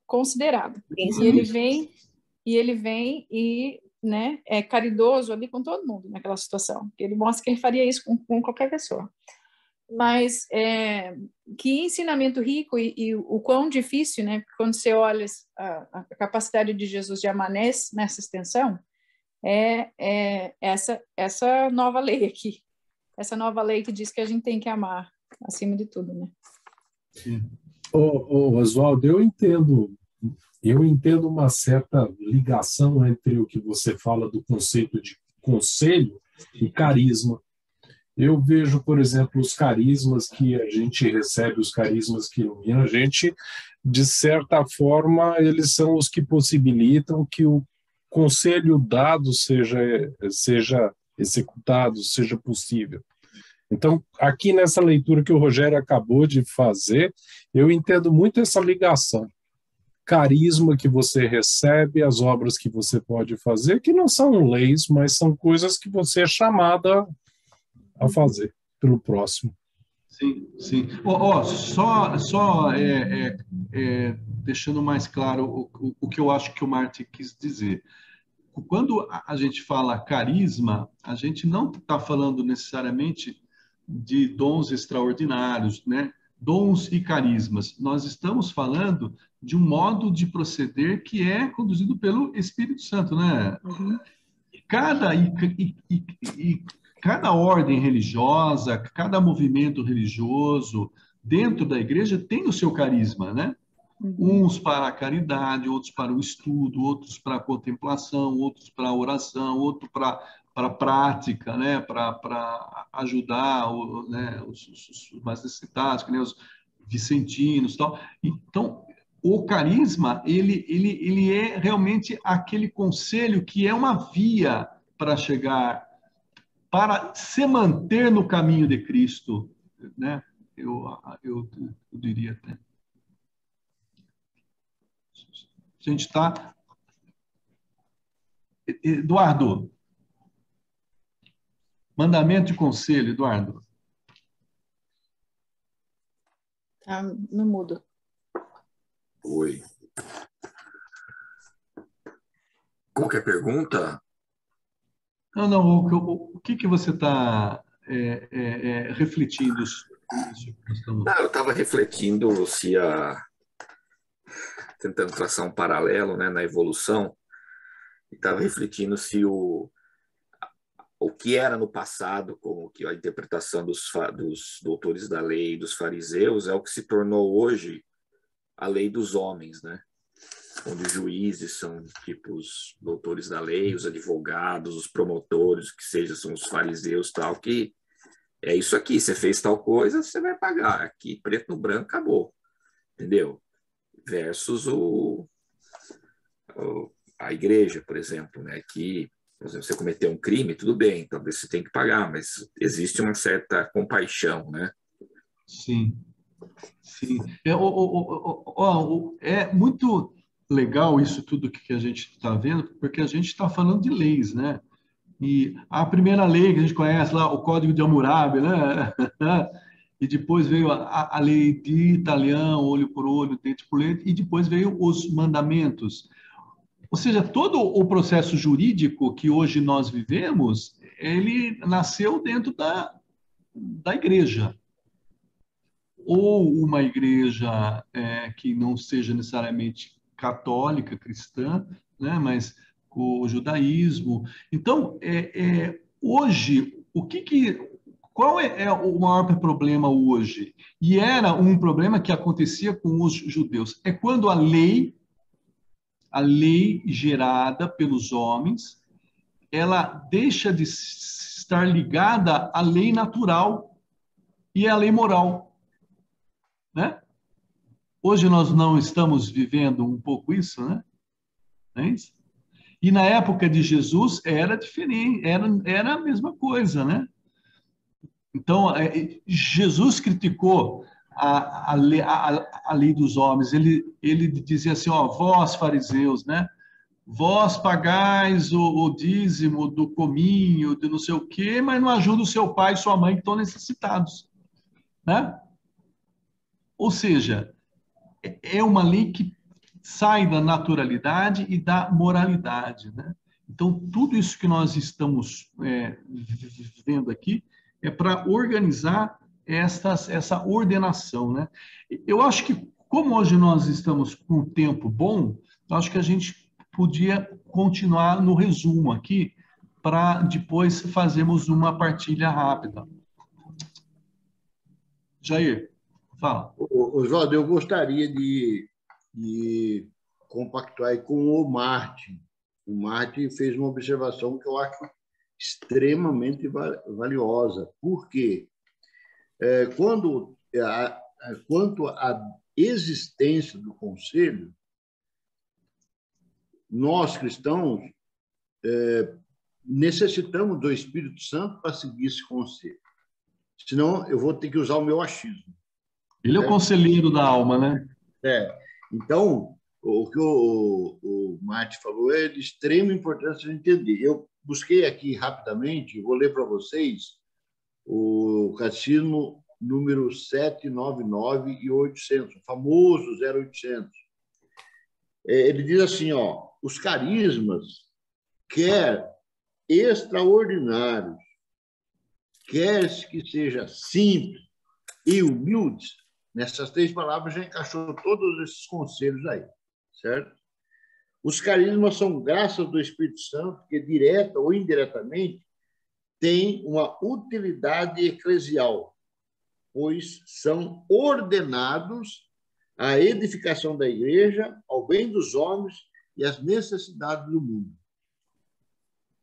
considerado. E ele vem e, né, é caridoso ali com todo mundo naquela situação. Ele mostra que ele faria isso com qualquer pessoa. Mas que ensinamento rico e o quão difícil, né? Quando você olha a capacidade de Jesus de amar nessa extensão, essa nova lei aqui. Essa nova lei que diz que a gente tem que amar acima de tudo, né? Oswaldo, eu entendo uma certa ligação entre o que você fala do conceito de conselho e carisma. Eu vejo, por exemplo, os carismas que a gente recebe, os carismas que iluminam a gente, de certa forma, eles são os que possibilitam que o conselho dado seja executado, seja possível. Então, aqui nessa leitura que o Rogério acabou de fazer, eu entendo muito essa ligação. Carisma que você recebe, as obras que você pode fazer, que não são leis, mas são coisas que você é chamada a fazer pelo próximo. Sim, sim. Só deixando mais claro o que eu acho que o Martin quis dizer. Quando a gente fala carisma, a gente não está falando necessariamente de dons extraordinários, né? Dons e carismas. Nós estamos falando de um modo de proceder que é conduzido pelo Espírito Santo, né? Uhum. Cada ordem religiosa, cada movimento religioso dentro da igreja tem o seu carisma, né? Uns para a caridade, outros para o estudo, outros para a contemplação, outros para a oração, outros para a prática, né? Para ajudar né? os mais necessitados, que nem os vicentinos, tal. Então, o carisma ele é realmente aquele conselho que é uma via para chegar, para se manter no caminho de Cristo, né? Eu diria até. A gente está... Eduardo. Mandamento e conselho, Eduardo. Tá no mudo. Oi. Qual que é a pergunta? Não. O que você está refletindo? Eu estava refletindo tentando traçar um paralelo, né, na evolução, e estava refletindo se o que era no passado, como que a interpretação dos doutores da lei, dos fariseus, é o que se tornou hoje a lei dos homens, né? Onde os juízes são tipo os doutores da lei, os advogados, os promotores, que seja, são os fariseus, tal, que é isso aqui, você fez tal coisa, você vai pagar. Aqui, preto no branco, acabou. Entendeu? Versus a igreja, por exemplo, né? Que, por exemplo, você cometeu um crime, tudo bem, talvez você tenha que pagar, mas existe uma certa compaixão, né? Sim. É muito legal isso tudo que a gente está vendo, porque a gente está falando de leis, né? E a primeira lei que a gente conhece lá, o Código de Hammurabi, né? E depois veio a lei de Italião, olho por olho, dente por dente, e depois veio os mandamentos. Ou seja, todo o processo jurídico que hoje nós vivemos, ele nasceu dentro da igreja. Ou uma igreja que não seja necessariamente católica, cristã, né? Mas o judaísmo. Então, hoje, qual é o maior problema hoje? E era um problema que acontecia com os judeus. É quando a lei gerada pelos homens, ela deixa de estar ligada à lei natural e à lei moral, né? Hoje nós não estamos vivendo um pouco isso, né? Não é isso? E na época de Jesus era diferente, era a mesma coisa, né? Então, Jesus criticou a lei dos homens. Ele dizia assim, ó, vós fariseus, né? Vós pagais o dízimo do cominho, de não sei o quê, mas não ajuda o seu pai e sua mãe que estão necessitados, né? Ou seja, é uma lei que sai da naturalidade e da moralidade, né? Então, tudo isso que nós estamos vendo aqui é para organizar essa ordenação, né? Eu acho que, como hoje nós estamos com um tempo bom, eu acho que a gente podia continuar no resumo aqui, para depois fazermos uma partilha rápida. Jair, fala. Oswaldo, eu gostaria de compactuar aí com o Martin. O Martin fez uma observação que eu acho extremamente valiosa. Por quê? Quanto à existência do conselho, nós, cristãos, necessitamos do Espírito Santo para seguir esse conselho. Senão, eu vou ter que usar o meu achismo. Ele é o conselheiro da alma, né? Então, o que o Martin falou é de extrema importância de entender. Eu busquei aqui rapidamente, vou ler para vocês o Catecismo número 799 e 800, o famoso 0800. Ele diz assim, ó, os carismas, quer extraordinários, quer que seja simples e humildes, nessas 3 palavras já encaixou todos esses conselhos aí, certo? Os carismas são graças do Espírito Santo que, direta ou indiretamente, têm uma utilidade eclesial, pois são ordenados à edificação da igreja, ao bem dos homens e às necessidades do mundo.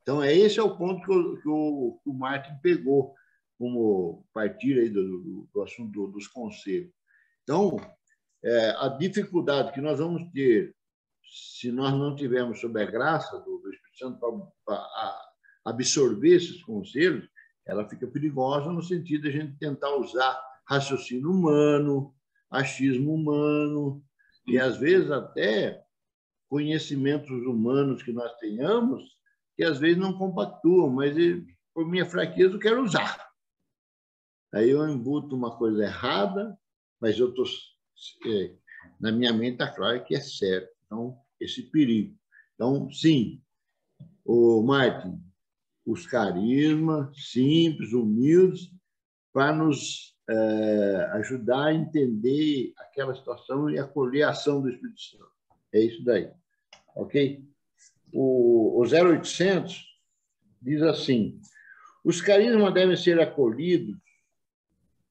Então, esse é o ponto que o Martin pegou como partir aí do assunto dos conselhos. Então, a dificuldade que nós vamos ter se nós não tivermos sob a graça do Espírito Santo para absorver esses conselhos, ela fica perigosa no sentido de a gente tentar usar raciocínio humano, achismo humano, e às vezes até conhecimentos humanos que nós tenhamos, que às vezes não compactuam, mas por minha fraqueza eu quero usar. Aí eu embuto uma coisa errada, mas eu estou na minha mente está claro que é certo. Então, esse perigo. Então, sim, o Martin, os carismas simples, humildes, para nos ajudar a entender aquela situação e acolher a ação do Espírito Santo. É isso daí. Ok? O 0800 diz assim, os carismas devem ser acolhidos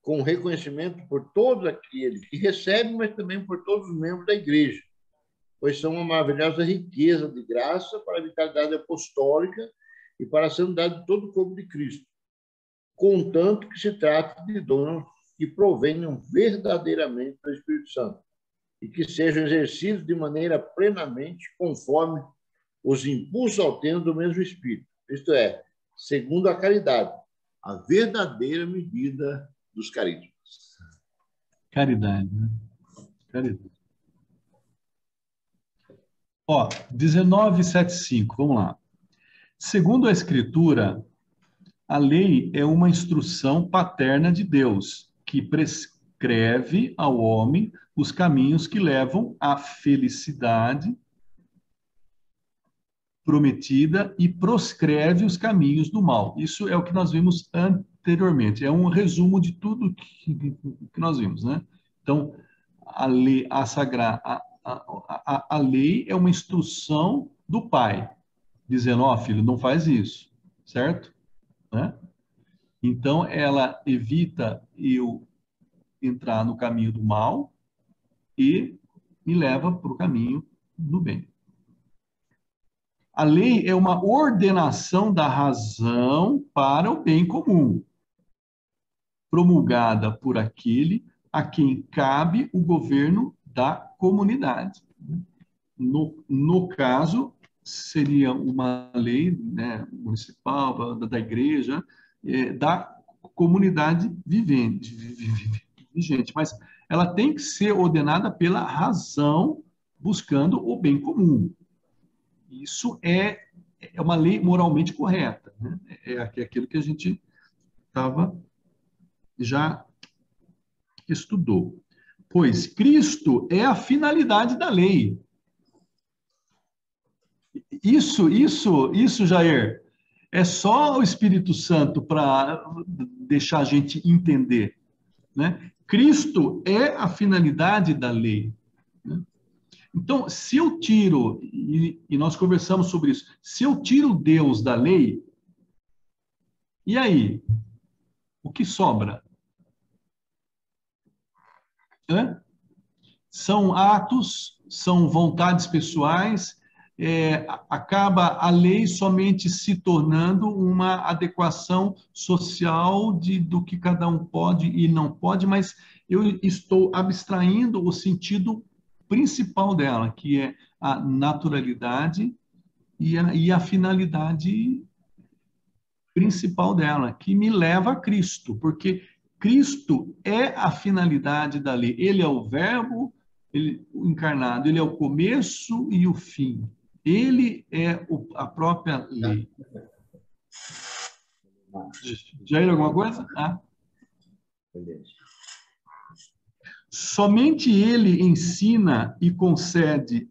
com reconhecimento por todos aqueles que recebem, mas também por todos os membros da igreja, pois são uma maravilhosa riqueza de graça para a vitalidade apostólica e para a santidade de todo o corpo de Cristo, contanto que se trate de dons que provenham verdadeiramente do Espírito Santo e que sejam exercidos de maneira plenamente conforme os impulsos autênticos do mesmo Espírito, isto é, segundo a caridade, a verdadeira medida dos carismas. Caridade, né? Caridade. Ó, 1975, vamos lá. Segundo a Escritura, a lei é uma instrução paterna de Deus, que prescreve ao homem os caminhos que levam à felicidade prometida e proscreve os caminhos do mal. Isso é o que nós vimos anteriormente. É um resumo de tudo que nós vimos, né? Então, a lei, a lei é uma instrução do pai, dizendo, ó, filho, não faz isso, certo? Né? Então, ela evita eu entrar no caminho do mal e me leva para o caminho do bem. A lei é uma ordenação da razão para o bem comum, promulgada por aquele a quem cabe o governo da comunidade. No caso, seria uma lei, né, municipal, da igreja, da comunidade vigente, mas ela tem que ser ordenada pela razão, buscando o bem comum. Isso é uma lei moralmente correta, né? É aquilo que a gente já estudou. Pois Cristo é a finalidade da lei. Isso, Jair, é só o Espírito Santo para deixar a gente entender, né? Cristo é a finalidade da lei, né? Então, se eu tiro, e nós conversamos sobre isso, se eu tiro Deus da lei, e aí? O que sobra? São atos, são vontades pessoais, acaba a lei somente se tornando uma adequação social do que cada um pode e não pode, mas eu estou abstraindo o sentido principal dela, que é a naturalidade e a finalidade principal dela, que me leva a Cristo, porque Cristo é a finalidade da lei. Ele é o verbo o encarnado, ele é o começo e o fim. Ele é a própria lei. Já era alguma coisa? Somente ele ensina e concede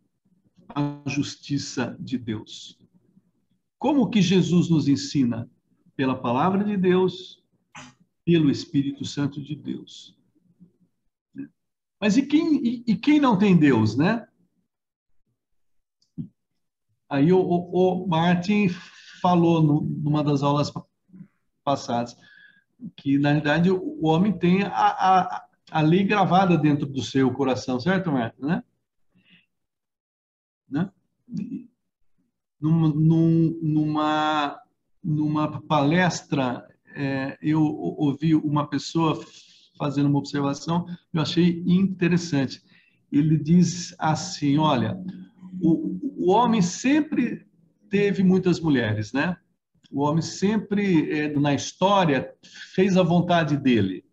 a justiça de Deus. Como que Jesus nos ensina? Pela palavra de Deus, pelo Espírito Santo de Deus. Mas e quem não tem Deus, né? Aí o Martin falou numa das aulas passadas que, na verdade, o homem tem a lei gravada dentro do seu coração, certo, Martin? Né? Numa palestra, eu ouvi uma pessoa fazendo uma observação, eu achei interessante. Ele diz assim, olha, o homem sempre teve muitas mulheres, né? O homem sempre, na história, fez a vontade dele.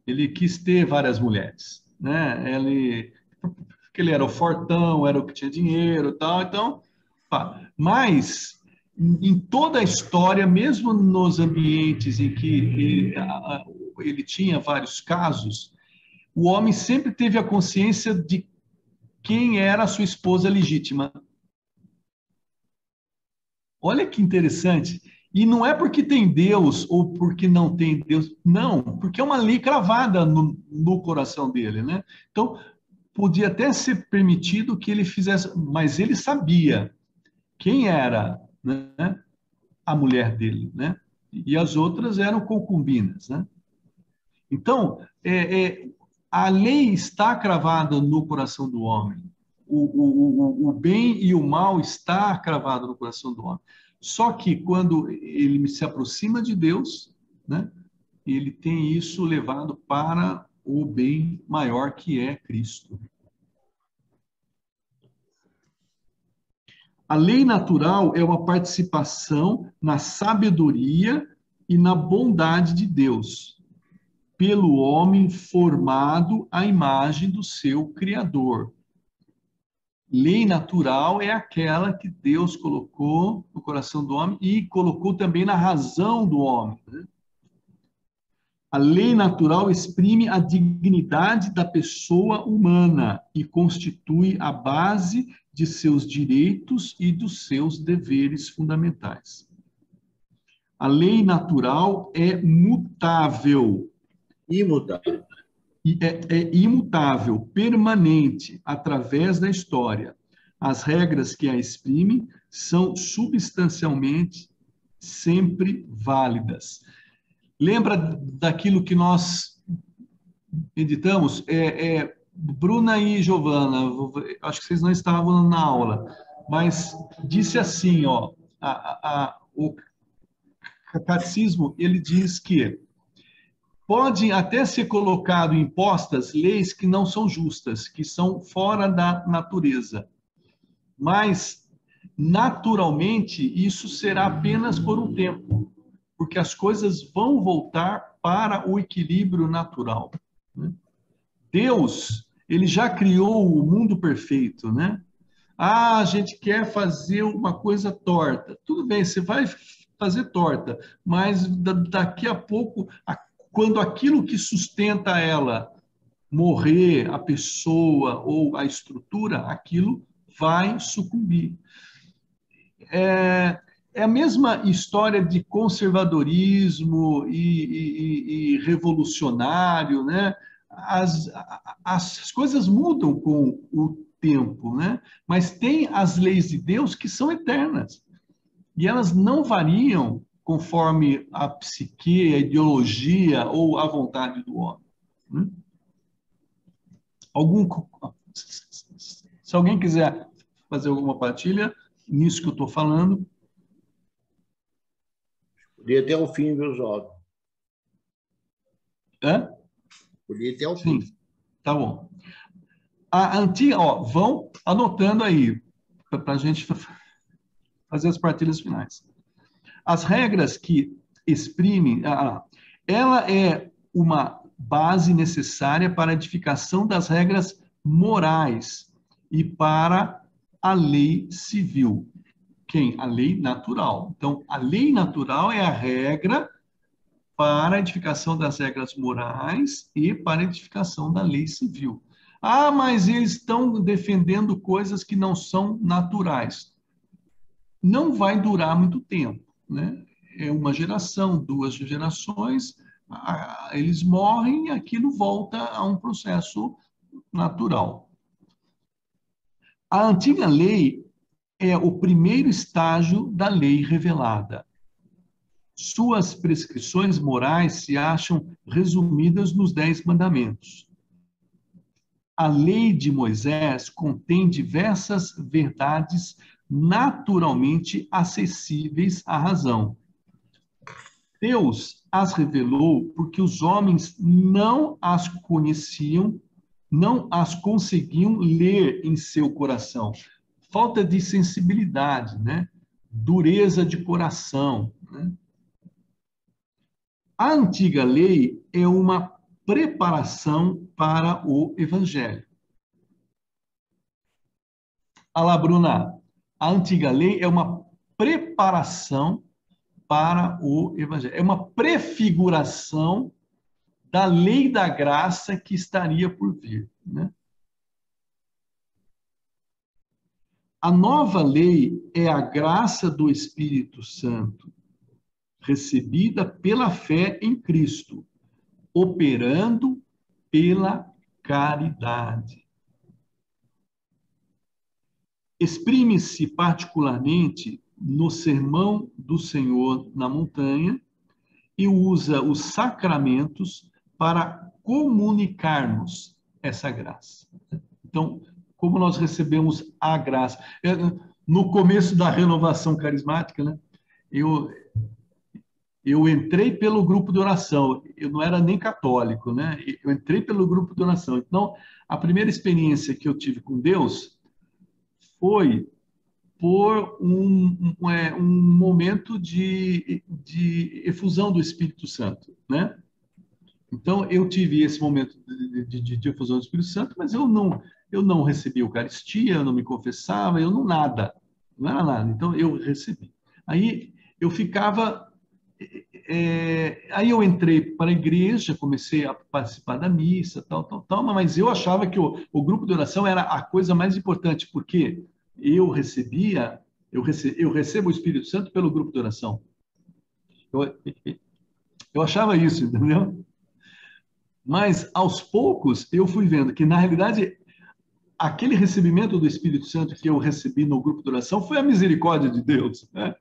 Ele quis ter várias mulheres, né? Porque ele era o fortão, era o que tinha dinheiro e tal, então... Mas, em toda a história, mesmo nos ambientes em que ele tinha vários casos, o homem sempre teve a consciência de quem era a sua esposa legítima. Olha que interessante. E não é porque tem Deus ou porque não tem Deus, não, porque é uma lei cravada no coração dele, né? Então, podia até ser permitido que ele fizesse, mas ele sabia quem era, né, a mulher dele, né? E as outras eram concubinas, né? Então, a lei está cravada no coração do homem. O bem e o mal está cravado no coração do homem. Só que quando ele se aproxima de Deus, né, ele tem isso levado para o bem maior que é Cristo. A lei natural é uma participação na sabedoria e na bondade de Deus, pelo homem formado à imagem do seu Criador. Lei natural é aquela que Deus colocou no coração do homem e colocou também na razão do homem, né? A lei natural exprime a dignidade da pessoa humana e constitui a base de seus direitos e dos seus deveres fundamentais. A lei natural é mutável. Imutável. é imutável, permanente, através da história. As regras que a exprimem são substancialmente sempre válidas. Lembra daquilo que nós editamos? Bruna e Giovana, acho que vocês não estavam na aula, mas disse assim, ó, o catecismo, ele diz que pode até ser colocado em postas leis que não são justas, que são fora da natureza, mas naturalmente isso será apenas por um tempo, porque as coisas vão voltar para o equilíbrio natural, né? Deus, ele já criou o mundo perfeito, né? Ah, a gente quer fazer uma coisa torta. Tudo bem, você vai fazer torta, mas daqui a pouco, quando aquilo que sustenta ela morrer, a pessoa ou a estrutura, aquilo vai sucumbir. É a mesma história de conservadorismo e revolucionário, né? As coisas mudam com o tempo, né? Mas tem as leis de Deus que são eternas. E elas não variam conforme a psique, a ideologia ou a vontade do homem, né? Se alguém quiser fazer alguma partilha nisso que eu estou falando. Podia até o fim, viu, Zó? Hã? Podia até o fim. Sim, tá bom. A antiga, ó, vão anotando aí, para a gente fazer as partilhas finais. As regras que exprimem, ela é uma base necessária para a edificação das regras morais e para a lei civil. Quem? A lei natural. Então, a lei natural é a regra para a edificação das regras morais e para a edificação da lei civil. Ah, mas eles estão defendendo coisas que não são naturais. Não vai durar muito tempo, né? É uma geração, 2 gerações, eles morrem e aquilo volta a um processo natural. A antiga lei é o primeiro estágio da lei revelada. Suas prescrições morais se acham resumidas nos 10 mandamentos. A lei de Moisés contém diversas verdades naturalmente acessíveis à razão. Deus as revelou porque os homens não as conheciam, não as conseguiam ler em seu coração. Falta de sensibilidade, né? Dureza de coração, né? A antiga lei é uma preparação para o evangelho. Olha lá, Bruna, a antiga lei é uma preparação para o evangelho. É uma prefiguração da lei da graça que estaria por vir, né? A nova lei é a graça do Espírito Santo, recebida pela fé em Cristo, operando pela caridade. Exprime-se particularmente no Sermão do Senhor na montanha e usa os sacramentos para comunicar-nos essa graça. Então, como nós recebemos a graça? No começo da renovação carismática, né, eu entrei pelo grupo de oração, eu não era nem católico, né? Eu entrei pelo grupo de oração. Então, a primeira experiência que eu tive com Deus foi por um momento de efusão do Espírito Santo, né? Então, eu tive esse momento de efusão do Espírito Santo, mas eu não recebi Eucaristia, eu não me confessava, eu não nada, não era nada. Então, eu recebi. Aí, eu ficava... aí eu entrei para a igreja, comecei a participar da missa, tal, mas eu achava que o grupo de oração era a coisa mais importante, porque eu recebo o Espírito Santo pelo grupo de oração. Eu achava isso, entendeu? Mas, aos poucos, eu fui vendo que, na realidade, aquele recebimento do Espírito Santo que eu recebi no grupo de oração foi a misericórdia de Deus, né?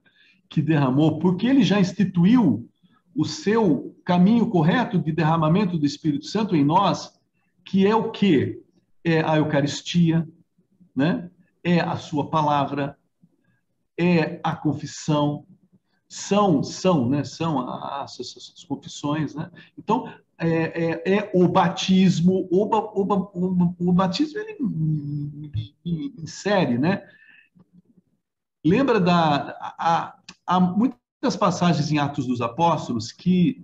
Que derramou, porque ele já instituiu o seu caminho correto de derramamento do Espírito Santo em nós, que é o quê? É a Eucaristia, né? É a sua palavra, é a confissão, né? São as confissões, né? Então, é o batismo, o batismo ele insere, né? Lembra há muitas passagens em Atos dos Apóstolos que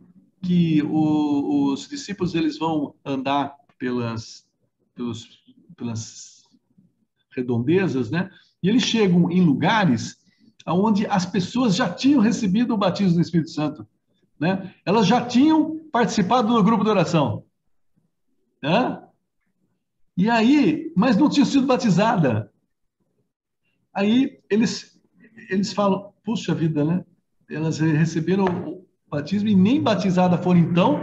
os discípulos eles vão andar pelas redondezas, né? E eles chegam em lugares onde as pessoas já tinham recebido o batismo do Espírito Santo, né? Elas já tinham participado do grupo de oração, né? E aí, mas não tinham sido batizada. Aí eles falam, puxa vida, né? Elas receberam o batismo e nem batizada foram, então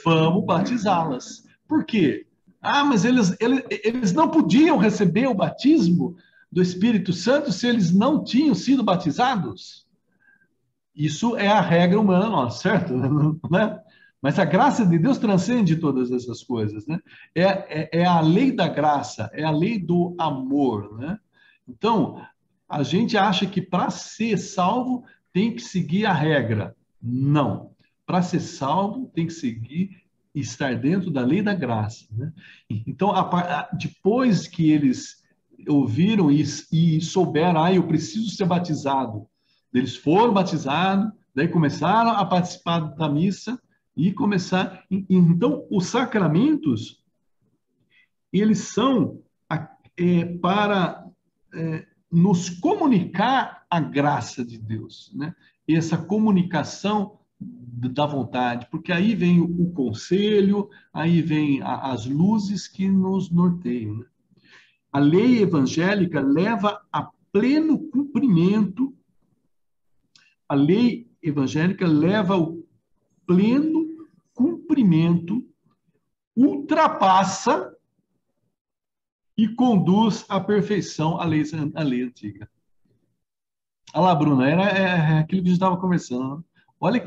vamos batizá-las. Por quê? Ah, mas eles não podiam receber o batismo do Espírito Santo se eles não tinham sido batizados. Isso é a regra humana nossa, certo? Né? Mas a graça de Deus transcende todas essas coisas, né? É a lei da graça, é a lei do amor, né? Então, a gente acha que para ser salvo tem que seguir a regra. Não. Para ser salvo tem que seguir e estar dentro da lei da graça, né? Então, depois que eles ouviram e souberam, eu preciso ser batizado, eles foram batizados, daí começaram a participar da missa e começar. Então, os sacramentos, eles são para nos comunicar a graça de Deus, né? E essa comunicação da vontade, porque aí vem o conselho, aí vem as luzes que nos norteiam, né? A lei evangélica leva a pleno cumprimento, a lei evangélica leva ao pleno cumprimento, ultrapassa e conduz à perfeição a lei antiga. Olha lá, Bruna, era aquilo que a gente estava conversando. Olha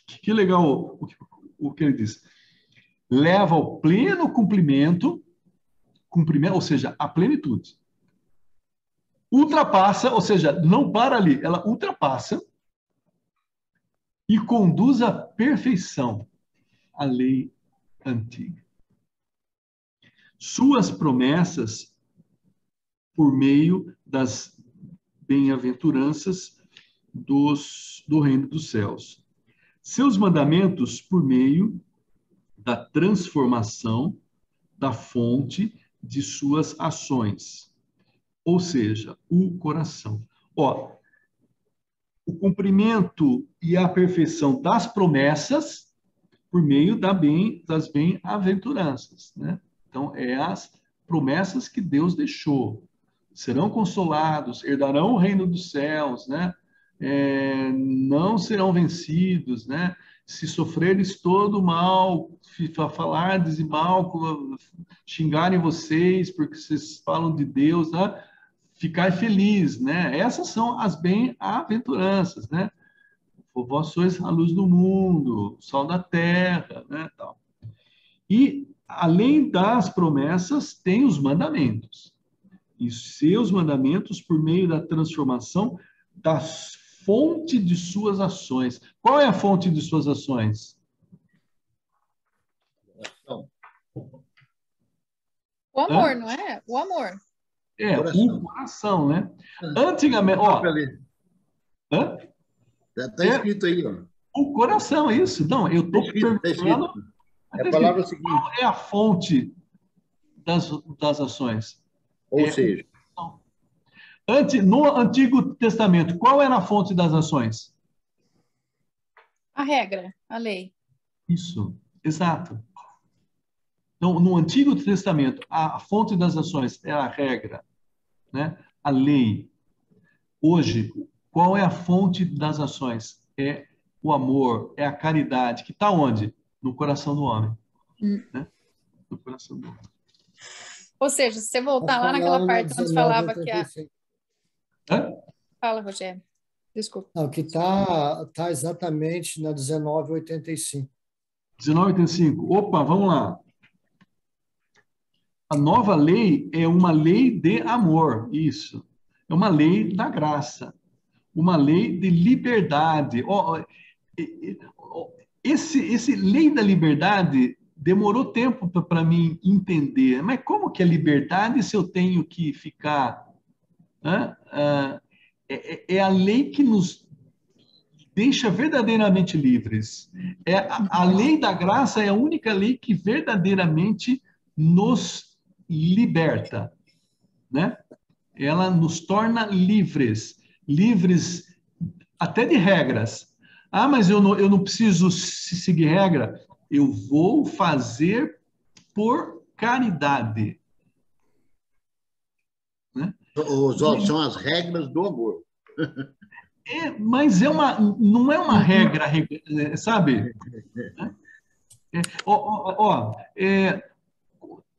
que legal o que ele diz. Leva ao pleno cumprimento, ou seja, a plenitude. Ultrapassa, ou seja, não para ali, ela ultrapassa e conduz à perfeição a lei antiga. Suas promessas por meio das bem-aventuranças do reino dos céus. Seus mandamentos por meio da transformação da fonte de suas ações, ou seja, o coração. O cumprimento e a perfeição das promessas por meio das bem-aventuranças, né? Então, as promessas que Deus deixou. Serão consolados, herdarão o reino dos céus, né? Não serão vencidos, né? Se sofreres todo mal, falardes mal, xingarem vocês porque vocês falam de Deus, né? Ficai feliz, né? Essas são as bem-aventuranças, né? Vós sois a luz do mundo, o sal da terra, né? Tal. E, além das promessas, tem os mandamentos. E seus mandamentos por meio da transformação da fonte de suas ações. Qual é a fonte de suas ações? O amor, não é? O amor. O coração, né? Antigamente, Está escrito aí, ó. O coração, isso. Não, eu estou perguntando. É a palavra seguinte. Qual é a fonte das ações? Ou seja, no Antigo Testamento, qual era a fonte das ações? A regra, a lei. Isso, exato. Então, no Antigo Testamento, a fonte das ações é a regra, né? A lei. Hoje, qual é a fonte das ações? É o amor, é a caridade, que está onde? No coração do homem. né? Do coração do homem. Ou seja, se você voltar lá naquela parte onde falava que a... Fala, Rogério. Desculpa. Não, que tá exatamente na 1985. 1985. Opa, vamos lá. A nova lei é uma lei de amor, isso. É uma lei da graça. Uma lei de liberdade. Esse lei da liberdade demorou tempo para mim entender. Mas como que é liberdade se eu tenho que ficar... Né? É a lei que nos deixa verdadeiramente livres. A lei da graça é a única lei que verdadeiramente nos liberta, né? Ela nos torna livres, livres até de regras. Ah, mas eu não preciso seguir regra. Eu vou fazer por caridade. Né? São as regras do amor. Mas não é uma regra, sabe?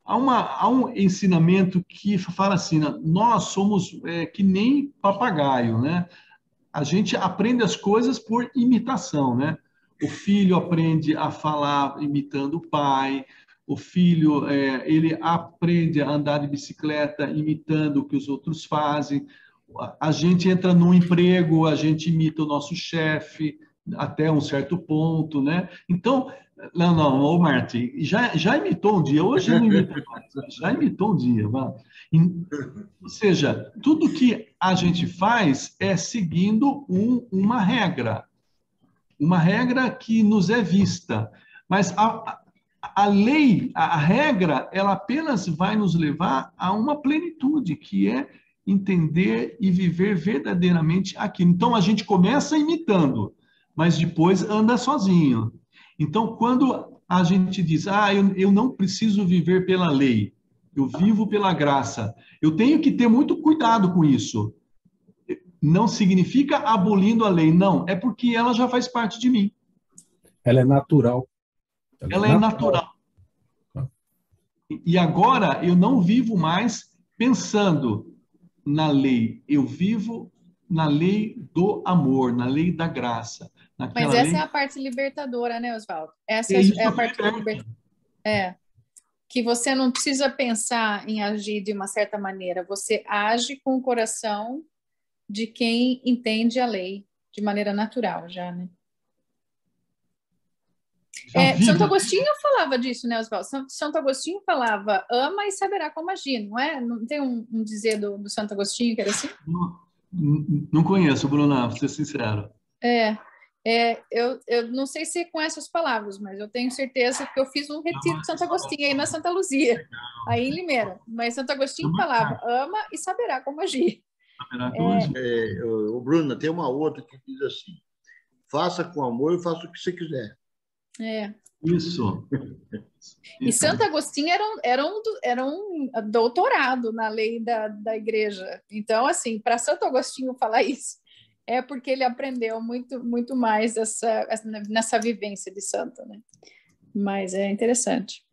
Há um ensinamento que fala assim, nós somos que nem papagaio, né? A gente aprende as coisas por imitação, né? O filho aprende a falar imitando o pai, o filho ele aprende a andar de bicicleta imitando o que os outros fazem. A gente entra num emprego, a gente imita o nosso chefe até um certo ponto, né? Então, ô Martin, já imitou um dia, hoje não imitou mais, já imitou um dia. Ou seja, tudo que a gente faz é seguindo uma regra que nos é vista, mas a lei, a regra, ela apenas vai nos levar a uma plenitude, que é entender e viver verdadeiramente aquilo. Então, a gente começa imitando, mas depois anda sozinho. Então, quando a gente diz, eu não preciso viver pela lei, eu vivo pela graça, eu tenho que ter muito cuidado com isso. Não significa abolindo a lei, não, é porque ela já faz parte de mim. Ela é natural. Ela é natural. E agora eu não vivo mais pensando na lei, eu vivo na lei do amor, na lei da graça. Mas essa é a parte libertadora, né, Oswaldo? Essa é a parte libertadora. Que você não precisa pensar em agir de uma certa maneira, você age com o coração de quem entende a lei de maneira natural já, né? Santo Agostinho falava disso, né, Oswaldo? Santo Agostinho falava, ama e saberá como agir, não é? Não tem um dizer do Santo Agostinho que era assim? Não conheço, Bruna, vou ser sincero. Eu não sei se com essas palavras, mas eu tenho certeza que eu fiz um retiro de Santo Agostinho aí na Santa Luzia, aí em Limeira. Mas Santo Agostinho falava, ama e saberá como agir. Bruna, tem uma outra que diz assim, faça com amor e faça o que você quiser. Isso. E Santo Agostinho era um doutorado na lei da igreja. Então, assim, para Santo Agostinho falar isso, é porque ele aprendeu muito, muito mais nessa vivência de santo, né? Mas é interessante.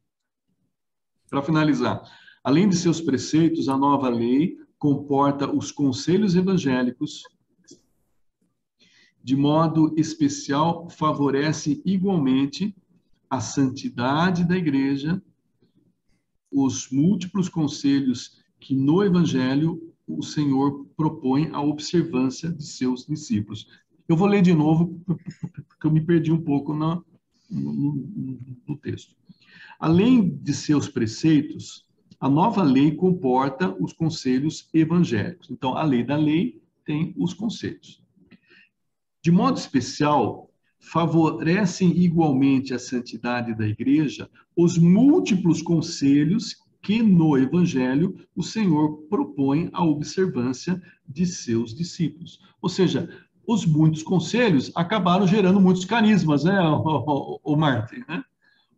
Para finalizar, além de seus preceitos, a nova lei comporta os conselhos evangélicos, de modo especial, favorece igualmente a santidade da igreja, os múltiplos conselhos que no Evangelho o Senhor propõe a observância de seus discípulos. Eu vou ler de novo, porque eu me perdi um pouco no texto. Além de seus preceitos, a nova lei comporta os conselhos evangélicos. Então, a lei da lei tem os conselhos. De modo especial, favorecem igualmente a santidade da igreja os múltiplos conselhos que no Evangelho o Senhor propõe a observância de seus discípulos. Ou seja, os muitos conselhos acabaram gerando muitos carismas, né, o Martin, né?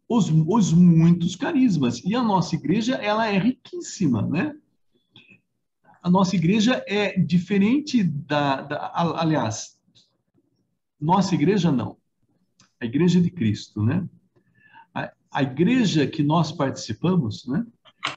Os muitos carismas. E a nossa igreja, ela é riquíssima, né? A nossa igreja é diferente aliás, nossa igreja não. A igreja de Cristo, né? a igreja que nós participamos, né,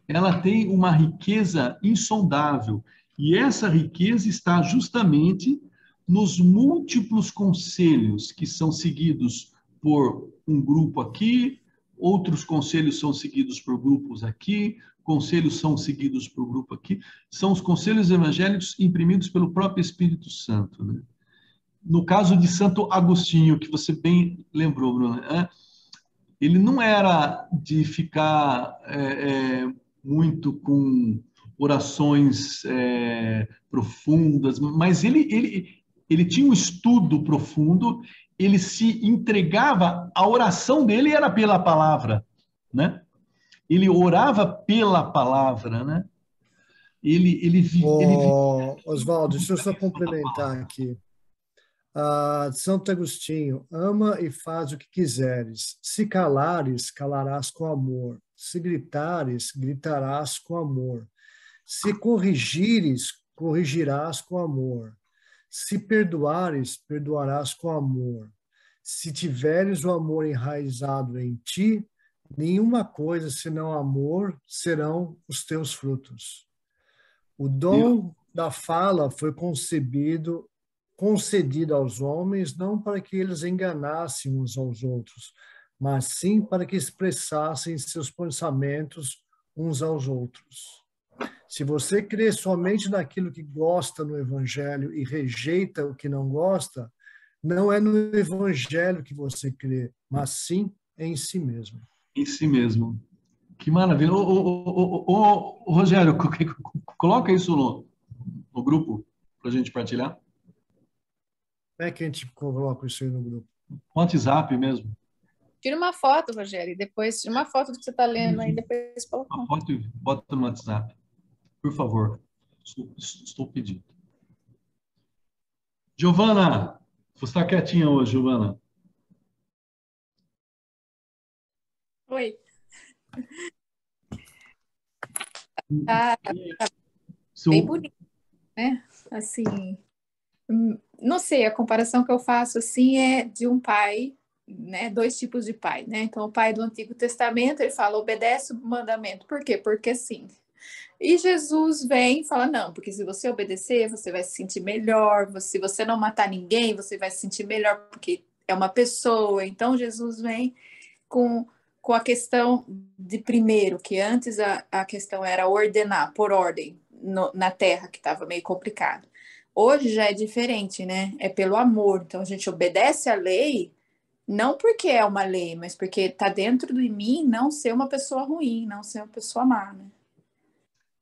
ela tem uma riqueza insondável. E essa riqueza está justamente nos múltiplos conselhos que são seguidos por um grupo aqui, outros conselhos são seguidos por grupos aqui, conselhos são seguidos por grupo aqui. São os conselhos evangélicos imprimidos pelo próprio Espírito Santo, né? No caso de Santo Agostinho, que você bem lembrou, Bruno, ele não era de ficar muito com orações profundas, mas ele tinha um estudo profundo, ele se entregava, a oração dele era pela palavra, né? Ele orava pela palavra, né? Oswaldo, deixa eu só complementar aqui. Santo Agostinho, ama e faz o que quiseres. Se calares, calarás com amor. Se gritares, gritarás com amor. Se corrigires, corrigirás com amor. Se perdoares, perdoarás com amor. Se tiveres o amor enraizado em ti, nenhuma coisa senão amor serão os teus frutos. O dom da fala foi concedido aos homens não para que eles enganassem uns aos outros, mas sim para que expressassem seus pensamentos uns aos outros. Se você crê somente naquilo que gosta no Evangelho e rejeita o que não gosta, não é no Evangelho que você crê, mas sim em si mesmo. Em si mesmo. Que maravilha. Rogério, coloca isso no grupo para a gente partilhar. Como é que a gente coloca isso aí no grupo? No WhatsApp mesmo. Tira uma foto, Rogério, e depois tira uma foto do que você está lendo aí, depois coloca. Uma foto e bota no WhatsApp. Por favor. Estou pedindo. Giovana, você está quietinha hoje, Giovana? Oi. Tá bem bonito, né? Assim, não sei, a comparação que eu faço assim é de um pai, né? Dois tipos de pai, né? Então, o pai do Antigo Testamento, ele fala, obedece o mandamento. Por quê? Porque sim. E Jesus vem e fala, não, porque se você obedecer, você vai se sentir melhor, se você não matar ninguém, você vai se sentir melhor, porque é uma pessoa. Então, Jesus vem com a questão de primeiro, que antes a questão era ordenar, por ordem, na terra, que estava meio complicado. Hoje já é diferente, né? É pelo amor. Então, a gente obedece à lei, não porque é uma lei, mas porque está dentro de mim não ser uma pessoa ruim, não ser uma pessoa má, né?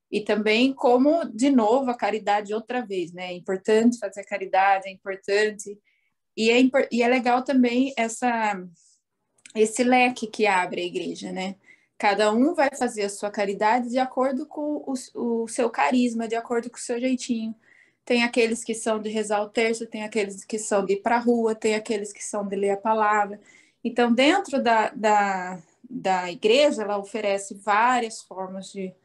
E também como, de novo, a caridade outra vez, né? É importante fazer caridade, é importante. E é legal também esse leque que abre a igreja, né? Cada um vai fazer a sua caridade de acordo com o seu carisma, de acordo com o seu jeitinho. Tem aqueles que são de rezar o terço, tem aqueles que são de ir para a rua, tem aqueles que são de ler a palavra. Então, dentro da igreja, ela oferece várias formas de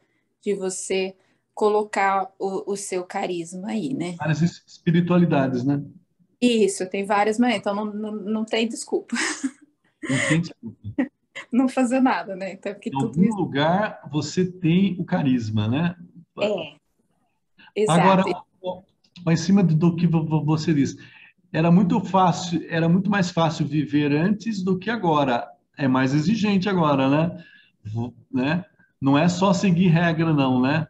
você colocar o seu carisma aí, né? Várias espiritualidades, né? Isso, tem várias maneiras, então não tem desculpa. Não tem desculpa. Não fazer nada, né? Então, em algum lugar você tem o carisma, né? Exato. Agora, em cima do que você disse, era muito mais fácil viver antes do que agora. É mais exigente agora, né? Não é só seguir regra, não, né?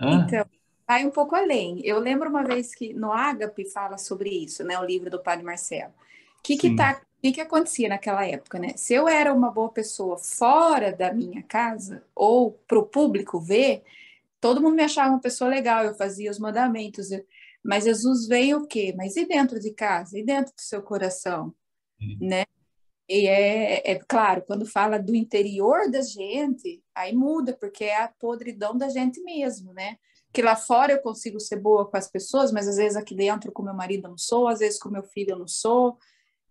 Então, vai um pouco além. Eu lembro uma vez que no Ágape fala sobre isso, né? O livro do Padre Marcelo. O que acontecia naquela época, né? Se eu era uma boa pessoa fora da minha casa, ou para o público ver, todo mundo me achava uma pessoa legal, eu fazia os mandamentos. Mas Jesus veio o quê? Mas e dentro de casa? E dentro do seu coração? Né? E é claro, quando fala do interior da gente, aí muda, porque é a podridão da gente mesmo, né? Que lá fora eu consigo ser boa com as pessoas, mas às vezes aqui dentro com meu marido eu não sou, às vezes com meu filho eu não sou,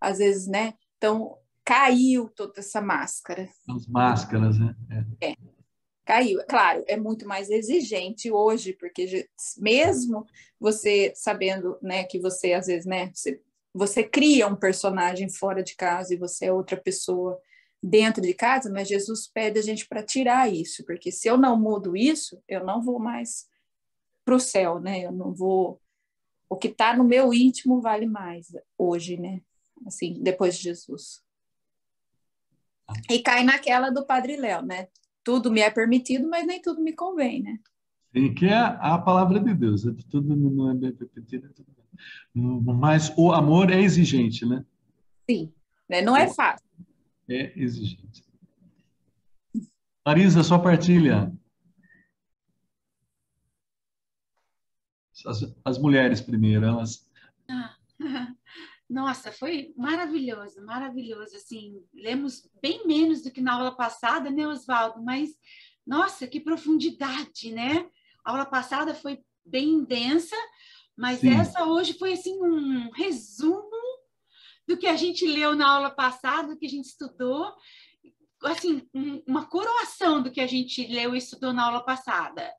às vezes, né? Então, caiu toda essa máscara. As máscaras, né? Caiu. Claro, é muito mais exigente hoje, porque mesmo você sabendo, né, que você, às vezes, né, você cria um personagem fora de casa e você é outra pessoa dentro de casa, mas Jesus pede a gente para tirar isso, porque se eu não mudo isso, eu não vou mais para o céu, né? Eu não vou. O que está no meu íntimo vale mais hoje, né? Assim, depois de Jesus. E cai naquela do Padre Léo, né? Tudo me é permitido, mas nem tudo me convém, né? E que é a palavra de Deus. Tudo não é bem permitido. Mas o amor é exigente, né? Sim, né? Não é fácil. É exigente. Marisa, sua partilha. As mulheres primeiro, elas... Nossa, foi maravilhoso, maravilhoso. Assim, lemos bem menos do que na aula passada, né, Oswaldo? Mas, nossa, que profundidade, né? A aula passada foi bem densa, mas Sim. essa hoje foi, assim, um resumo do que a gente leu na aula passada, do que a gente estudou. Assim, uma coroação do que a gente leu e estudou na aula passada.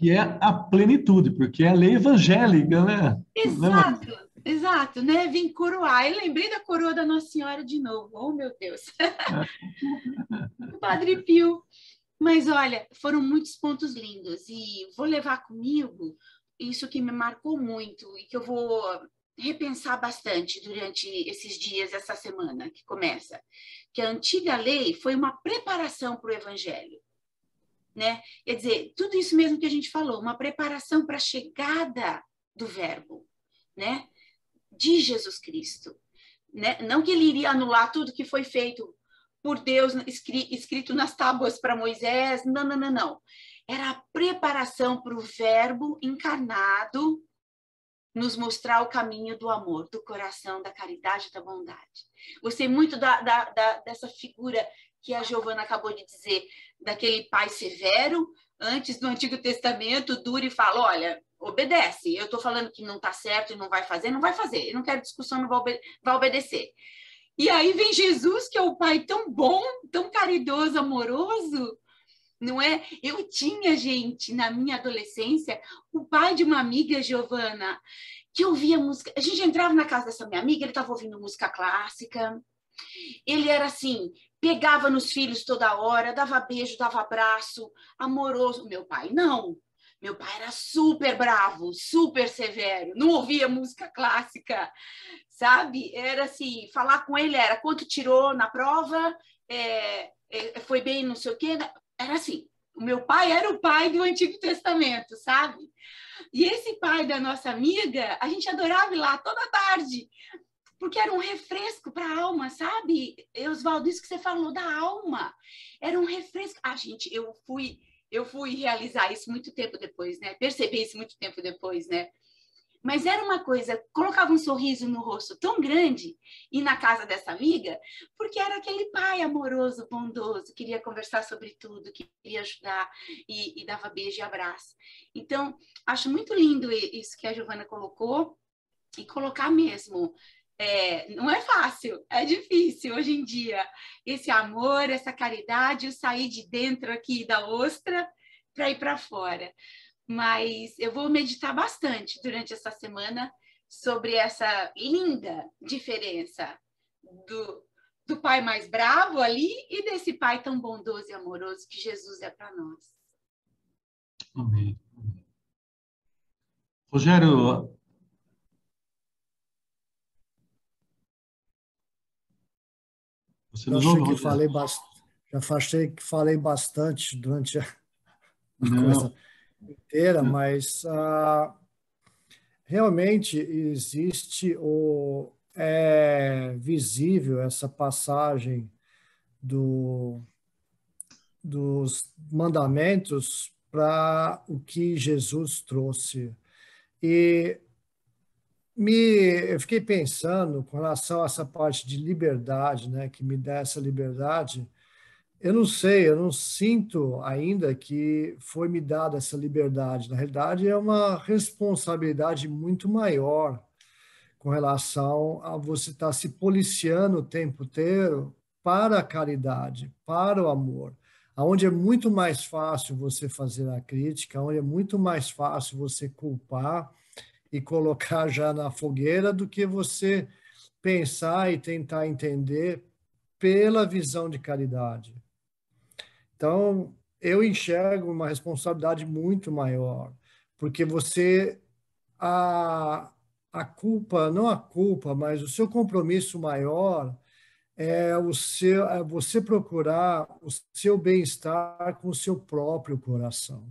E é a plenitude, porque é a lei evangélica, né? Exato, exato, né? Vem coroar. Eu lembrei da coroa da Nossa Senhora de novo. Oh, meu Deus. O Padre Pio. Mas, olha, foram muitos pontos lindos. E vou levar comigo isso que me marcou muito e que eu vou repensar bastante durante esses dias, essa semana que começa. Que a antiga lei foi uma preparação para o Evangelho. Né? Quer dizer, tudo isso mesmo que a gente falou, uma preparação para a chegada do Verbo, né? De Jesus Cristo. Né? Não que ele iria anular tudo que foi feito por Deus, escrito nas tábuas para Moisés, não, não, não, não. Era a preparação para o Verbo encarnado nos mostrar o caminho do amor, do coração, da caridade, da bondade. Gostei muito dessa figura que a Giovana acabou de dizer, daquele pai severo, antes do Antigo Testamento, duro e fala, olha, obedece, eu estou falando que não está certo e não vai fazer, não vai fazer, eu não quero discussão, não vai obedecer. E aí vem Jesus, que é o pai tão bom, tão caridoso, amoroso, não é? Eu tinha, gente, na minha adolescência, o pai de uma amiga, Giovana, que ouvia música. A gente entrava na casa dessa minha amiga, ele estava ouvindo música clássica. Ele era assim, pegava nos filhos toda hora, dava beijo, dava abraço, amoroso. Meu pai, não. Meu pai era super bravo, super severo, não ouvia música clássica, sabe? Era assim, falar com ele era quanto tirou na prova, foi bem não sei o quê. Era assim, o meu pai era o pai do Antigo Testamento, sabe? E esse pai da nossa amiga, a gente adorava ir lá toda tarde, porque era um refresco para a alma, sabe? Oswaldo, isso que você falou da alma, era um refresco. Ah, gente, eu fui realizar isso muito tempo depois, né? Perceber isso muito tempo depois, né? Mas era uma coisa, colocava um sorriso no rosto tão grande, e na casa dessa amiga, porque era aquele pai amoroso, bondoso, queria conversar sobre tudo, queria ajudar, e dava beijo e abraço. Então, acho muito lindo isso que a Giovana colocou, e colocar mesmo. Não é fácil, é difícil hoje em dia. Esse amor, essa caridade, o sair de dentro aqui da ostra para ir para fora. Mas eu vou meditar bastante durante essa semana sobre essa linda diferença do pai mais bravo ali e desse pai tão bondoso e amoroso que Jesus é para nós. Amém. Rogério, você nos ouve, Rogério? Já achei que falei bastante durante a Não. coisa inteira, mas realmente existe é visível essa passagem dos mandamentos para o que Jesus trouxe. E eu fiquei pensando com relação a essa parte de liberdade, né, que me dá essa liberdade. Eu não sei, eu não sinto ainda que foi me dada essa liberdade. Na realidade, é uma responsabilidade muito maior com relação a você estar se policiando o tempo inteiro para a caridade, para o amor, aonde é muito mais fácil você fazer a crítica, onde é muito mais fácil você culpar e colocar já na fogueira do que você pensar e tentar entender pela visão de caridade. Então, eu enxergo uma responsabilidade muito maior, porque a culpa, não a culpa, mas o seu compromisso maior é você procurar o seu bem-estar com o seu próprio coração.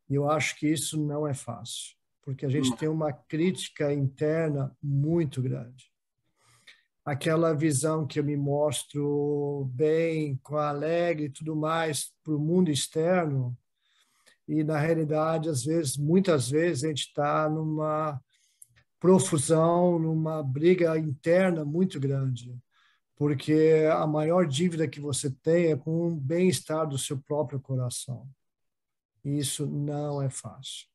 E eu acho que isso não é fácil, porque a gente tem uma crítica interna muito grande. Aquela visão que eu me mostro bem, alegre e tudo mais para o mundo externo, e na realidade, muitas vezes, a gente está numa profusão, numa briga interna muito grande, porque a maior dívida que você tem é com o bem-estar do seu próprio coração. E isso não é fácil.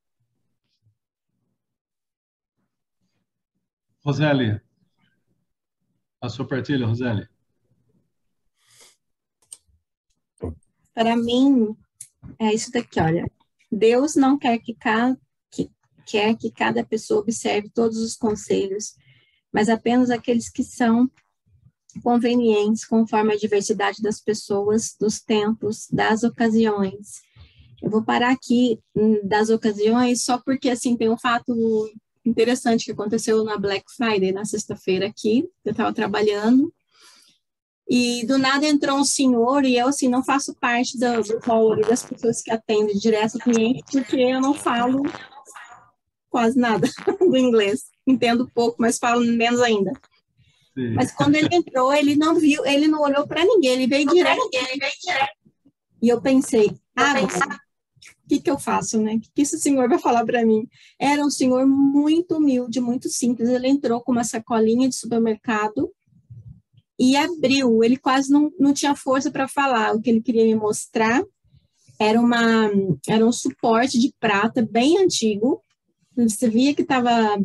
Roseli, a sua partilha, Roseli. Para mim, é isso daqui, olha. Deus não quer quer que cada pessoa observe todos os conselhos, mas apenas aqueles que são convenientes conforme a diversidade das pessoas, dos tempos, das ocasiões. Eu vou parar aqui das ocasiões só porque, assim, tem um fato interessante que aconteceu na Black Friday, na sexta-feira aqui. Eu estava trabalhando e do nada entrou um senhor e eu, assim, não faço parte do hall das pessoas que atendem direto ao cliente porque eu não falo quase nada do inglês. Entendo pouco, mas falo menos ainda. Sim. Mas quando ele entrou, ele não viu, ele não olhou para ninguém, ele veio direto. E eu pensei, o que eu faço, né? O que esse senhor vai falar para mim? Era um senhor muito humilde, muito simples. Ele entrou com uma sacolinha de supermercado e abriu. Ele quase não tinha força para falar. O que ele queria me mostrar era um suporte de prata bem antigo. Você via que estava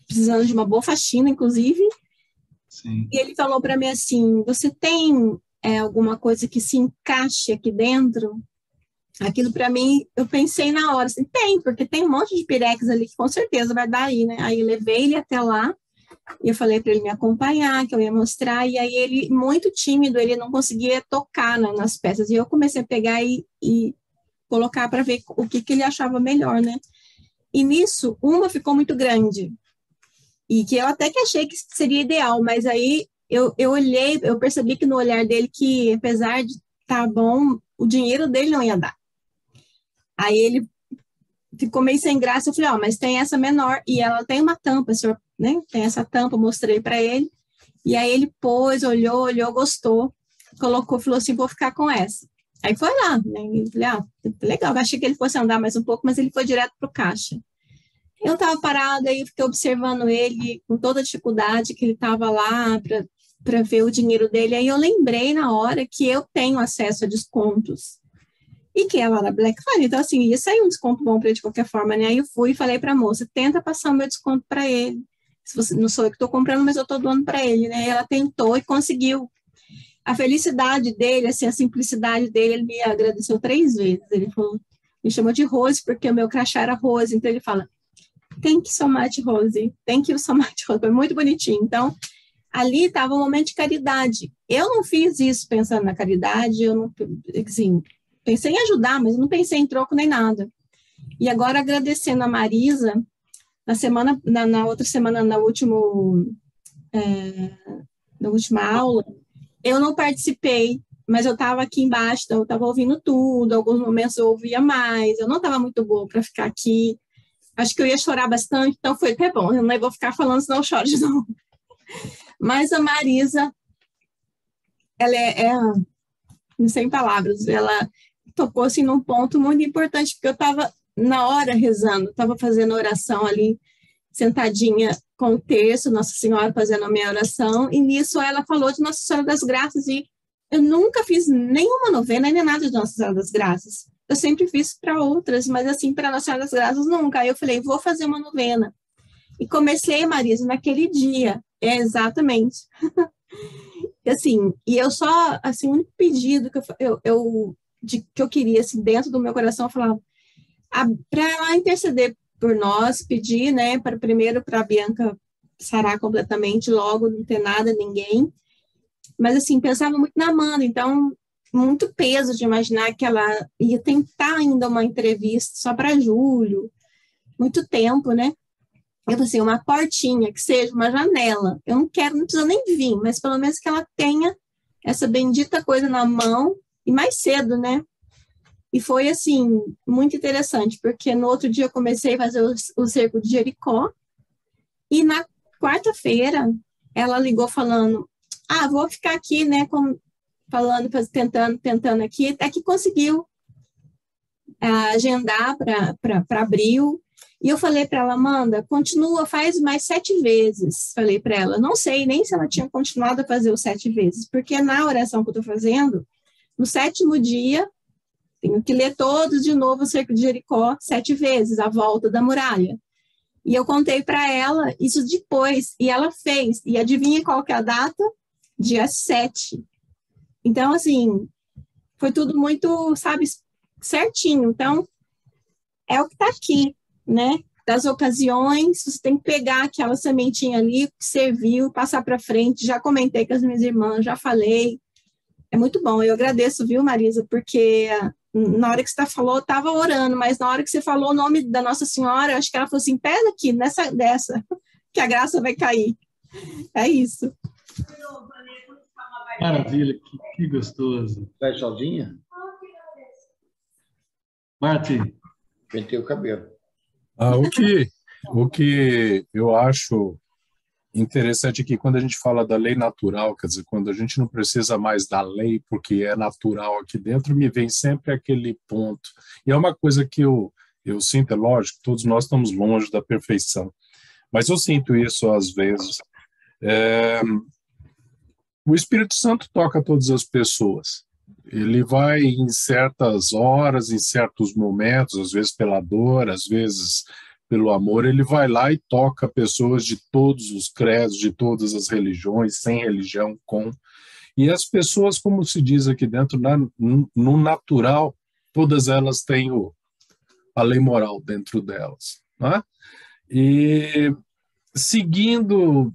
precisando de uma boa faxina, inclusive. Sim. E ele falou para mim assim, você tem alguma coisa que se encaixe aqui dentro? Aquilo para mim, eu pensei na hora, assim, tem, porque tem um monte de pirex ali que com certeza vai dar aí, né? Aí eu levei ele até lá e eu falei para ele me acompanhar, que eu ia mostrar, e aí ele, muito tímido, ele não conseguia tocar nas peças, e eu comecei a pegar e colocar para ver o que ele achava melhor, né? E nisso, uma ficou muito grande, e que eu até que achei que seria ideal, mas aí eu olhei, eu percebi que no olhar dele que, apesar de estar bom, o dinheiro dele não ia dar. Aí ele ficou meio sem graça, eu falei, mas tem essa menor, e ela tem uma tampa, senhor, né? Tem essa tampa, mostrei para ele, e aí ele pôs, olhou, gostou, colocou, falou assim, vou ficar com essa. Aí foi lá, né? Eu falei, legal, eu achei que ele fosse andar mais um pouco, mas ele foi direto pro caixa. Eu estava parada, aí fiquei observando ele, com toda a dificuldade que ele estava lá para ver o dinheiro dele, aí eu lembrei na hora que eu tenho acesso a descontos, e que ela era Black Friday, então assim, ia sair um desconto bom para ele de qualquer forma, né? Aí eu fui e falei para a moça, tenta passar o meu desconto para ele, se você, não sou eu que estou comprando, mas eu estou doando para ele, né? E ela tentou e conseguiu. A felicidade dele, assim, a simplicidade dele, ele me agradeceu 3 vezes, ele falou, me chamou de Rose, porque o meu crachá era Rose, então ele fala, thank you so much, Rose, thank you so much, Rose, foi muito bonitinho, então ali estava um momento de caridade, eu não fiz isso pensando na caridade, eu não, assim, pensei em ajudar, mas não pensei em troco nem nada. E agora, agradecendo a Marisa, na outra semana, na última aula, eu não participei, mas eu estava aqui embaixo, então eu estava ouvindo tudo, alguns momentos eu ouvia mais, eu não estava muito boa para ficar aqui, acho que eu ia chorar bastante, então foi até bom, eu não vou ficar falando, senão eu choro de novo. Mas a Marisa, ela sem palavras, ela tocou assim num ponto muito importante, porque eu estava na hora rezando, estava fazendo oração ali, sentadinha com o terço, Nossa Senhora fazendo a minha oração, e nisso ela falou de Nossa Senhora das Graças, e eu nunca fiz nenhuma novena, nem nada de Nossa Senhora das Graças, eu sempre fiz para outras, mas assim, para Nossa Senhora das Graças nunca, aí eu falei, vou fazer uma novena, e comecei, Marisa, naquele dia, exatamente, assim, e eu só, assim, o único pedido que que eu queria, assim, dentro do meu coração, eu falava, para ela interceder por nós, pedir, né, primeiro para a Bianca sarar completamente, logo não ter nada, ninguém, Mas, assim, pensava muito na Amanda, então, muito peso de imaginar que ela ia tentar ainda uma entrevista só para julho, muito tempo, né? Eu falei assim, uma portinha, que seja uma janela. Eu não quero, não precisa nem vir, mas pelo menos que ela tenha essa bendita coisa na mão e mais cedo, né? E foi, assim, muito interessante, porque no outro dia eu comecei a fazer o cerco de Jericó e na quarta-feira ela ligou falando, vou ficar aqui, né, falando, tentando aqui, até que conseguiu agendar para abril. E eu falei para ela, Amanda, continua, faz mais 7 vezes. Falei para ela, não sei nem se ela tinha continuado a fazer os 7 vezes, porque na oração que eu estou fazendo, no 7º dia, tenho que ler todos de novo o cerco de Jericó 7 vezes, a volta da muralha. E eu contei para ela isso depois, e ela fez. E adivinha qual que é a data? Dia 7. Então, assim, foi tudo muito, sabe, certinho. Então, é o que está aqui, né? Das ocasiões, você tem que pegar aquela sementinha ali que serviu, passar para frente. Já comentei com as minhas irmãs, já falei. É muito bom. Eu agradeço, viu, Marisa? Porque na hora que você falou, eu estava orando, mas na hora que você falou o nome da Nossa Senhora, acho que ela falou assim, pega aqui, dessa, que a graça vai cair. É isso. Maravilha, que gostoso. Vai sozinha? Martim. Pentei o cabelo. O que eu acho interessante aqui, quando a gente fala da lei natural, quer dizer, quando a gente não precisa mais da lei, porque é natural aqui dentro, me vem sempre aquele ponto. E é uma coisa que eu sinto, é lógico, todos nós estamos longe da perfeição, mas eu sinto isso às vezes. O Espírito Santo toca todas as pessoas. Ele vai em certas horas, em certos momentos, às vezes pela dor, às vezes pelo amor, ele vai lá e toca pessoas de todos os credos, de todas as religiões, sem religião, com. E as pessoas, como se diz aqui dentro, no natural, todas elas têm a lei moral dentro delas. Né? E seguindo,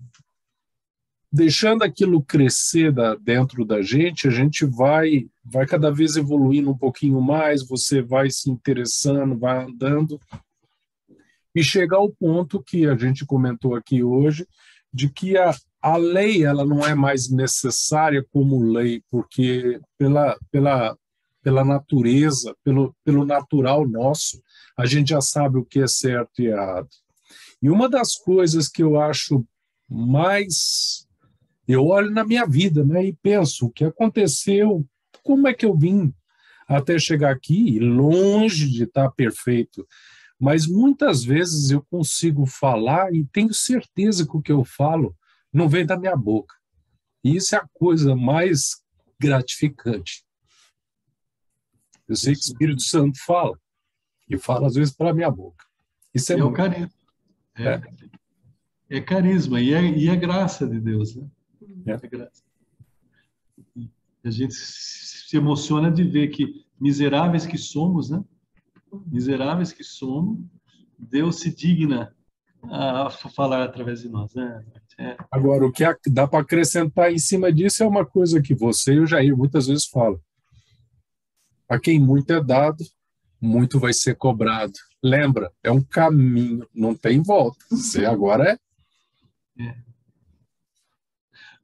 deixando aquilo crescer dentro da gente, a gente vai cada vez evoluindo um pouquinho mais, você vai se interessando, vai andando, e chegar ao ponto que a gente comentou aqui hoje, de que a lei ela não é mais necessária como lei, porque pela natureza, pelo natural nosso, a gente já sabe o que é certo e errado. E uma das coisas que eu acho mais... Eu olho na minha vida, né, e penso, o que aconteceu, como é que eu vim até chegar aqui, longe de estar perfeito, mas muitas vezes eu consigo falar e tenho certeza que o que eu falo não vem da minha boca. E isso é a coisa mais gratificante. Eu sei que o Espírito Santo fala, e fala às vezes para a minha boca. Isso é o carisma. É carisma, e é graça de Deus, né? É graça. A gente se emociona de ver que miseráveis que somos, né? Miseráveis que somos, Deus se digna a falar através de nós, né? Agora, o que dá para acrescentar em cima disso é uma coisa que você e o Jair muitas vezes falam. A quem muito é dado, muito vai ser cobrado. Lembra, é um caminho, não tem volta. Você agora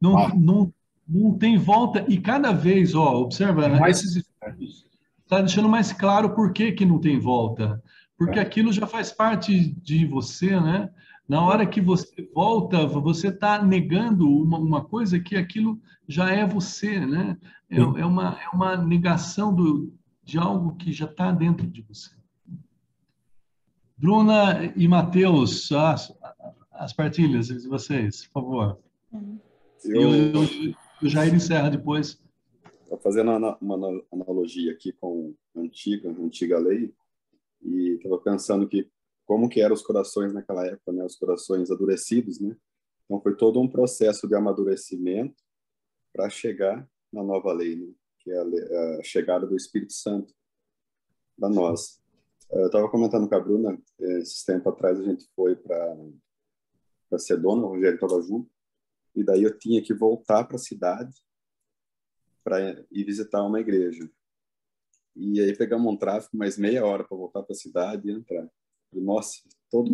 Não tem volta, e cada vez, observa, esses estudos está deixando mais claro por que não tem volta. Porque aquilo já faz parte de você, né? Na hora que você volta, você está negando uma coisa que aquilo já é você, né? É uma negação de algo que já está dentro de você. Bruna e Matheus, as partilhas de vocês, por favor. Eu Jair encerra depois. Fazendo uma analogia aqui com a antiga lei, e estava pensando que como que eram os corações naquela época, né? Os corações endurecidos, né? Então foi todo um processo de amadurecimento para chegar na nova lei, né? Que é a chegada do Espírito Santo para nós. Eu estava comentando com a Bruna, esses tempos atrás a gente foi para Sedona, o Rogério estava junto, e daí eu tinha que voltar para a cidade para ir visitar uma igreja. E aí pegamos um tráfego mais meia hora para voltar para a cidade e entrar. Nossa, todo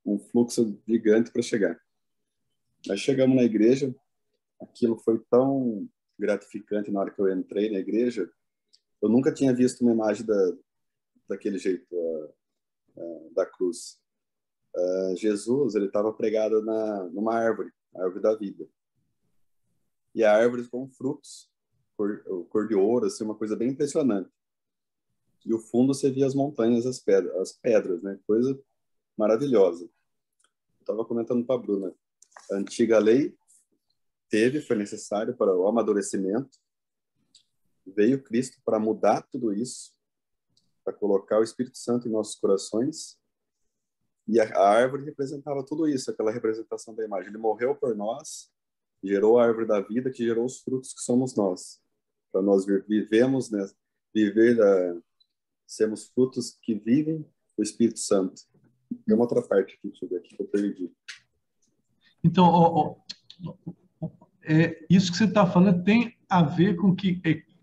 um fluxo gigante para chegar. Aí chegamos na igreja, aquilo foi tão gratificante na hora que eu entrei na igreja. Eu nunca tinha visto uma imagem daquele jeito, da cruz. Jesus, ele estava pregado numa árvore, a árvore da vida. E a árvore com frutos, cor de ouro, assim, uma coisa bem impressionante. E o fundo você via as montanhas, as pedras, né? Coisa maravilhosa. Eu estava comentando para a Bruna, a antiga lei foi necessário para o amadurecimento. Veio Cristo para mudar tudo isso, para colocar o Espírito Santo em nossos corações. E a árvore representava tudo isso, aquela representação da imagem. Ele morreu por nós, gerou a árvore da vida, que gerou os frutos que somos nós. Para nós vivemos, né? Sermos frutos que vivem o Espírito Santo. Tem uma outra parte aqui, deixa eu ver aqui, que eu perdi. Então, isso que você está falando tem a ver com que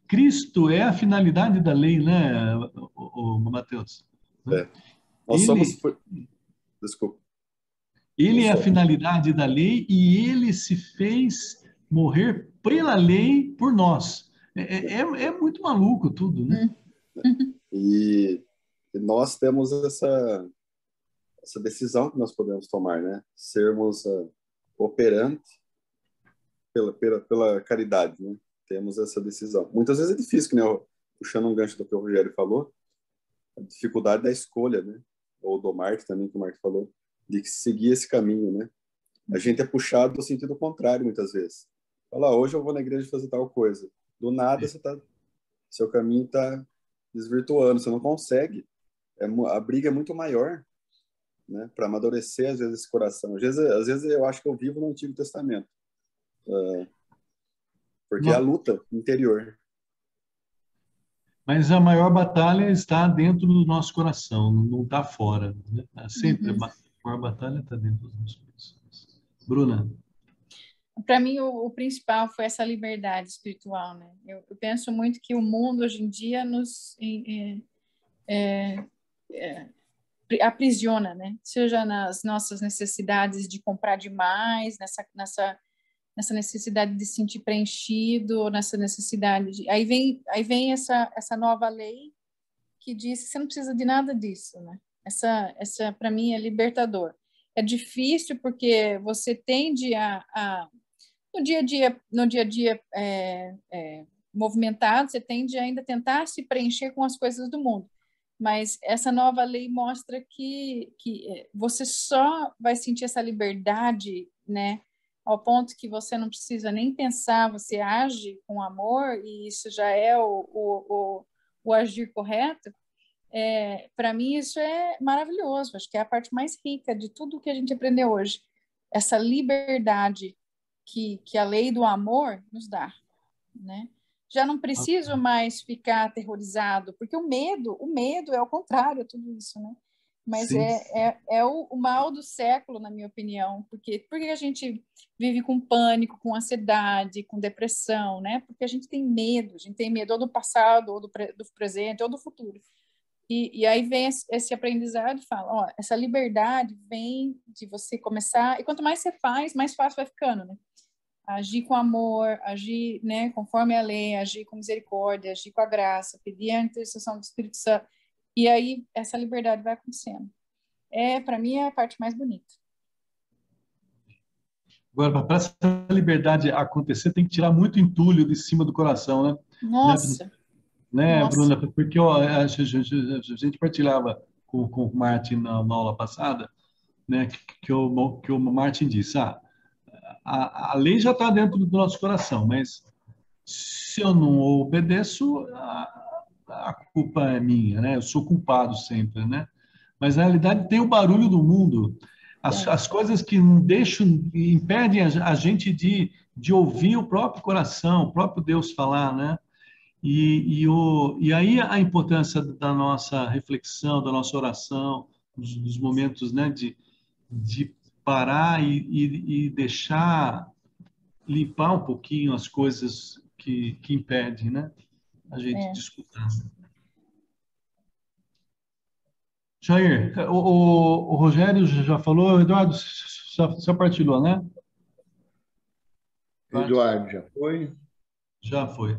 Cristo é a finalidade da lei, né, Mateus? Nós somos... Desculpa. Ele é a finalidade da lei e ele se fez morrer pela lei por nós. É muito maluco tudo, né? E nós temos essa decisão que nós podemos tomar, né? Sermos operantes pela caridade, né? Temos essa decisão. Muitas vezes é difícil, né? Puxando um gancho do que o Rogério falou, a dificuldade da escolha, né? Ou do Mark também, que o Mark falou, de seguir esse caminho, né? A gente é puxado no sentido contrário, muitas vezes. Fala, hoje eu vou na igreja fazer tal coisa. Do nada, seu caminho está desvirtuando, você não consegue. A briga é muito maior, né? Para amadurecer, às vezes, esse coração. Às vezes eu acho que eu vivo no Antigo Testamento. Porque é a luta interior. Mas a maior batalha está dentro do nosso coração, não está fora. Né? Sempre a maior batalha está dentro dos nossos corações. Bruna? Para mim, o principal foi essa liberdade espiritual, né? Eu penso muito que o mundo, hoje em dia, nos aprisiona, né? Seja nas nossas necessidades de comprar demais, nessa necessidade de se sentir preenchido, nessa necessidade de... Aí vem essa nova lei que diz que você não precisa de nada disso, né? Essa para mim, é libertador. É difícil porque você tende no dia a dia movimentado, você tende a ainda tentar se preencher com as coisas do mundo. Mas essa nova lei mostra que você só vai sentir essa liberdade, né? Ao ponto que você não precisa nem pensar, você age com amor, e isso já é o agir correto. Para mim, isso é maravilhoso. Acho que é a parte mais rica de tudo que a gente aprendeu hoje. Essa liberdade que a lei do amor nos dá, né? Já não preciso mais ficar aterrorizado, porque o medo é o contrário a tudo isso, né? Mas é o mal do século, na minha opinião. Porque a gente vive com pânico, com ansiedade, com depressão, né? Porque a gente tem medo ou do passado, ou do presente, ou do futuro. E aí vem esse aprendizado e fala, ó, essa liberdade vem de você começar, e quanto mais você faz, mais fácil vai ficando, né? Agir com amor, agir, né, conforme a lei, agir com misericórdia, agir com a graça, pedir a intercessão do Espírito Santo. E aí essa liberdade vai acontecendo. Para mim, é a parte mais bonita. Agora, para essa liberdade acontecer, tem que tirar muito entulho de cima do coração, né? Nossa! Né, Nossa. Bruna? Porque a gente partilhava com o Martin na aula passada, né, que o Martin disse, a lei já está dentro do nosso coração, mas se eu não obedeço, a culpa é minha, né? Eu sou culpado sempre, né? Mas na realidade tem o barulho do mundo, as coisas que impedem a gente de ouvir o próprio coração, o próprio Deus falar, né? E aí a importância da nossa reflexão, da nossa oração, dos momentos, né, de parar e deixar limpar um pouquinho as coisas que impede, né, a gente de escutar. Jair, o Rogério já falou, Eduardo, já partilhou, né? Eduardo já foi? Já foi.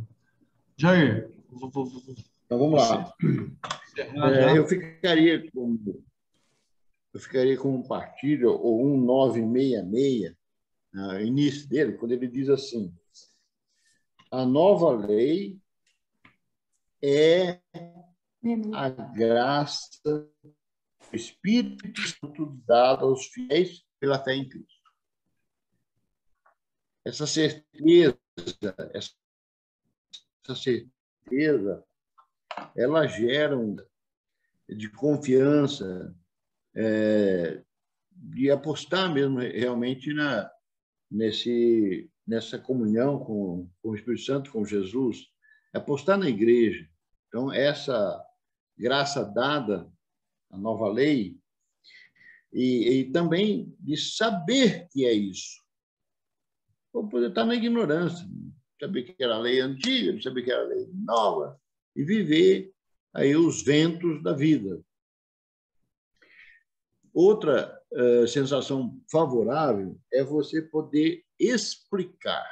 Jair, então vamos lá. Eu ficaria com um partilho, ou 1966, no início dele, quando ele diz assim: a nova lei é a graça do Espírito Santo dada aos fiéis pela fé em Cristo. Essa certeza, ela gera de confiança, de apostar mesmo realmente nessa comunhão com o Espírito Santo, com Jesus, apostar na igreja. Então, essa graça dada, a nova lei, e também de saber que é isso. Ou poder estar na ignorância, saber que era a lei antiga, saber que era a lei nova, e viver aí os ventos da vida. Outra sensação favorável é você poder explicar.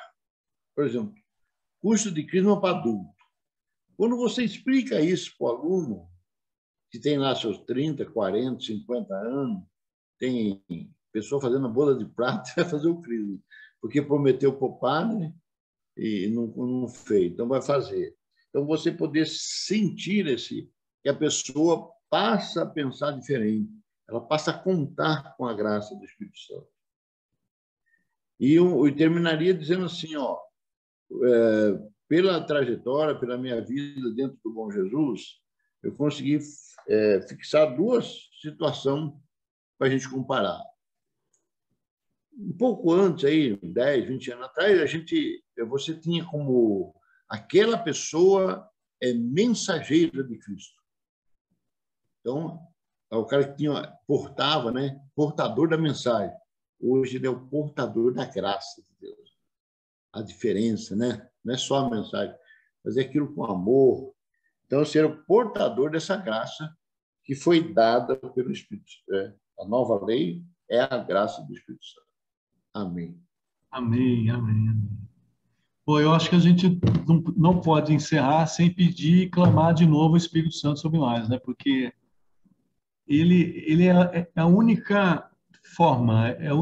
Por exemplo, curso de Crisma para adulto. Quando você explica isso para o aluno, que tem lá seus 30, 40, 50 anos, tem pessoa fazendo a boda de prata, vai fazer o Crisma, porque prometeu para o padre e não fez, então vai fazer. Então, você poder sentir que a pessoa passa a pensar diferente, ela passa a contar com a graça do Espírito Santo. E eu terminaria dizendo assim, pela trajetória, pela minha vida dentro do Bom Jesus, eu consegui fixar duas situações para a gente comparar. Um pouco antes, aí, 10, 20 anos atrás, você tinha como aquela pessoa mensageira de Cristo. Então, o cara que portava, né? Portador da mensagem. Hoje ele é o portador da graça de Deus. A diferença, né? Não é só a mensagem, mas é aquilo com amor. Então, ser o portador dessa graça que foi dada pelo Espírito Santo. A nova lei é a graça do Espírito Santo. Amém. Amém, amém, amém. Bom, eu acho que a gente não pode encerrar sem pedir e clamar de novo o Espírito Santo sobre nós, né? Porque ele é a única forma, é o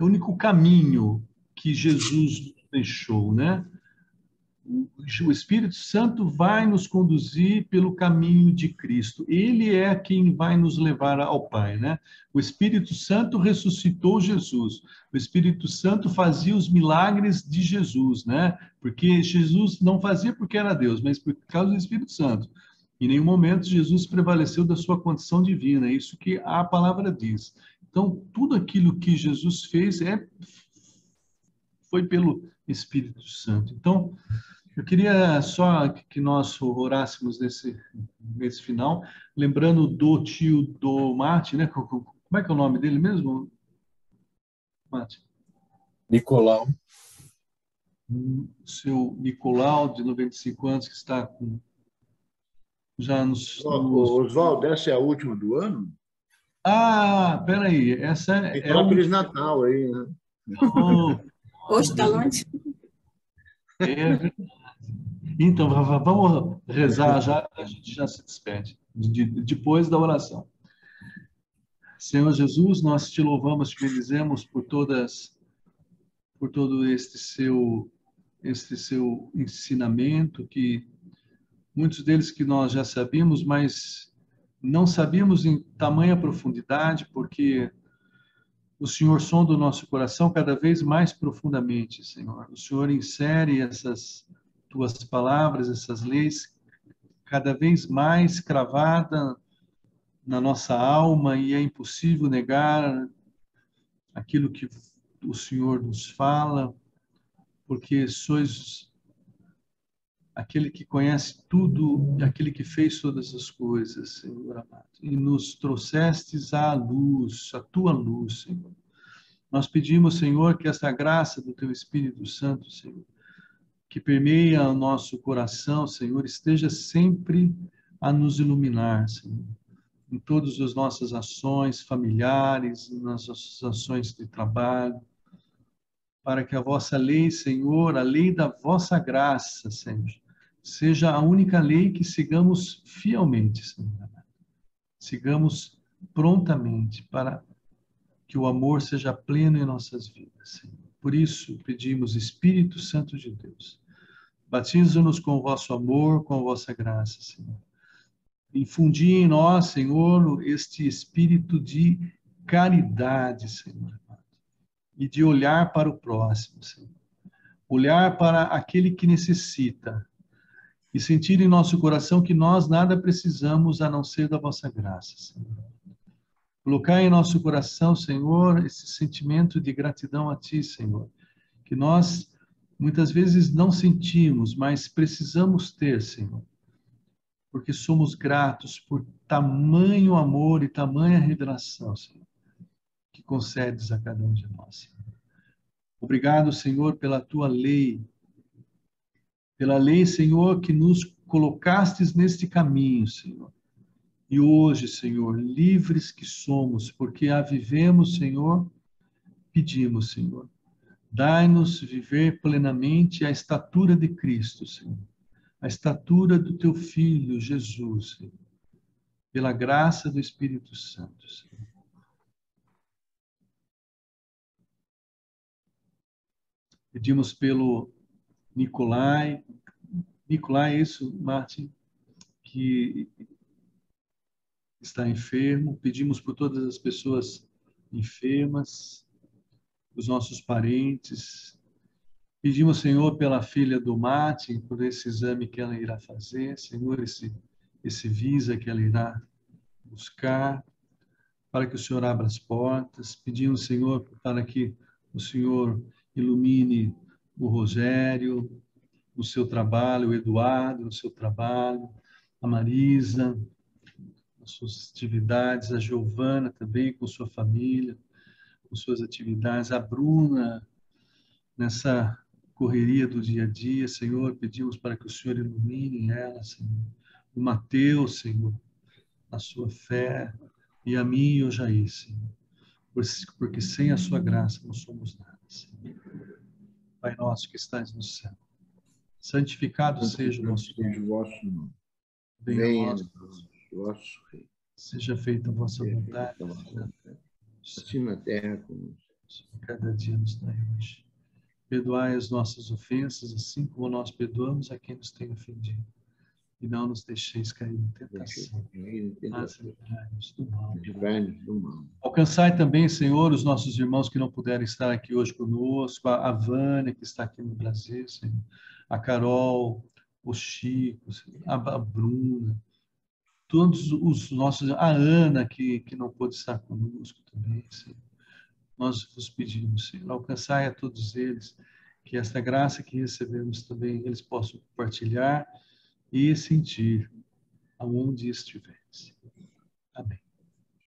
único caminho que Jesus deixou, né? O Espírito Santo vai nos conduzir pelo caminho de Cristo. Ele é quem vai nos levar ao Pai, né? O Espírito Santo ressuscitou Jesus. O Espírito Santo fazia os milagres de Jesus, né? Porque Jesus não fazia porque era Deus, mas por causa do Espírito Santo. Em nenhum momento Jesus prevaleceu da sua condição divina, é isso que a palavra diz. Então, tudo aquilo que Jesus fez foi pelo Espírito Santo. Então, eu queria só que nós orássemos nesse final, lembrando do tio do Mate, né? Como é que é o nome dele mesmo, Mate? Nicolau. Seu Nicolau, de 95 anos, que está com... já nos... Oswaldo, essa é a última do ano? Ah, peraí, essa é o Feliz Natal aí, né? Hoje está longe. Então, vamos rezar já, a gente já se despede, depois da oração. Senhor Jesus, nós te louvamos, te bendizemos por todo este seu ensinamento, que muitos deles que nós já sabíamos, mas não sabíamos em tamanha profundidade, porque o Senhor sonda o nosso coração cada vez mais profundamente, Senhor. O Senhor insere essas tuas palavras, essas leis, cada vez mais cravada na nossa alma, e é impossível negar aquilo que o Senhor nos fala, porque sois aquele que conhece tudo e aquele que fez todas as coisas, Senhor amado. E nos trouxestes a luz, a tua luz, Senhor. Nós pedimos, Senhor, que essa graça do teu Espírito Santo, Senhor, que permeia o nosso coração, Senhor, esteja sempre a nos iluminar, Senhor, em todas as nossas ações familiares, nas nossas ações de trabalho, para que a vossa lei, Senhor, a lei da vossa graça, Senhor, seja a única lei que sigamos fielmente, Senhor. Sigamos prontamente para que o amor seja pleno em nossas vidas, Senhor. Por isso, pedimos, Espírito Santo de Deus, batiza-nos com o vosso amor, com a vossa graça, Senhor. Infundi em nós, Senhor, este espírito de caridade, Senhor, e de olhar para o próximo, Senhor. Olhar para aquele que necessita e sentir em nosso coração que nós nada precisamos a não ser da vossa graça, Senhor. Colocar em nosso coração, Senhor, esse sentimento de gratidão a Ti, Senhor, que nós muitas vezes não sentimos, mas precisamos ter, Senhor, porque somos gratos por tamanho amor e tamanha revelação, Senhor, que concedes a cada um de nós, Senhor. Obrigado, Senhor, pela Tua lei, Senhor, que nos colocastes neste caminho, Senhor. E hoje, Senhor, livres que somos, porque a vivemos, Senhor, pedimos, Senhor, dai-nos viver plenamente a estatura de Cristo, Senhor, a estatura do Teu Filho, Jesus, Senhor, pela graça do Espírito Santo, Senhor. Pedimos pelo Nicolai, é isso, Martin, que está enfermo. Pedimos por todas as pessoas enfermas, os nossos parentes. Pedimos, Senhor, pela filha do Martin, por esse exame que ela irá fazer, Senhor, esse visa que ela irá buscar, para que o Senhor abra as portas. Pedimos, Senhor, para que o Senhor ilumine o Rogério, no seu trabalho, o Eduardo, no seu trabalho, a Marisa, nas suas atividades, a Giovana também com sua família, com suas atividades, a Bruna, nessa correria do dia a dia, Senhor, pedimos para que o Senhor ilumine ela, Senhor, o Mateus, Senhor, na sua fé, e a mim e o Jair, Senhor, porque sem a sua graça não somos nada, Senhor. Pai nosso que estás no céu, santificado seja o vosso nome. Venha o vosso reino. Seja feita a vossa vontade, assim na terra como cada dia nos dai hoje. Perdoai as nossas ofensas, assim como nós perdoamos a quem nos tem ofendido. E não nos deixeis cair em tentação, mas livrai-nos do mal. Alcançai também, Senhor, os nossos irmãos que não puderam estar aqui hoje conosco, a Vânia, que está aqui no Brasil, Senhor, a Carol, o Chico, a Bruna, todos os nossos, a Ana, que não pôde estar conosco também, Senhor. Nós vos pedimos, Senhor, alcançai a todos eles, que esta graça que recebemos também, eles possam compartilhar e sentir aonde estiveres. Amém.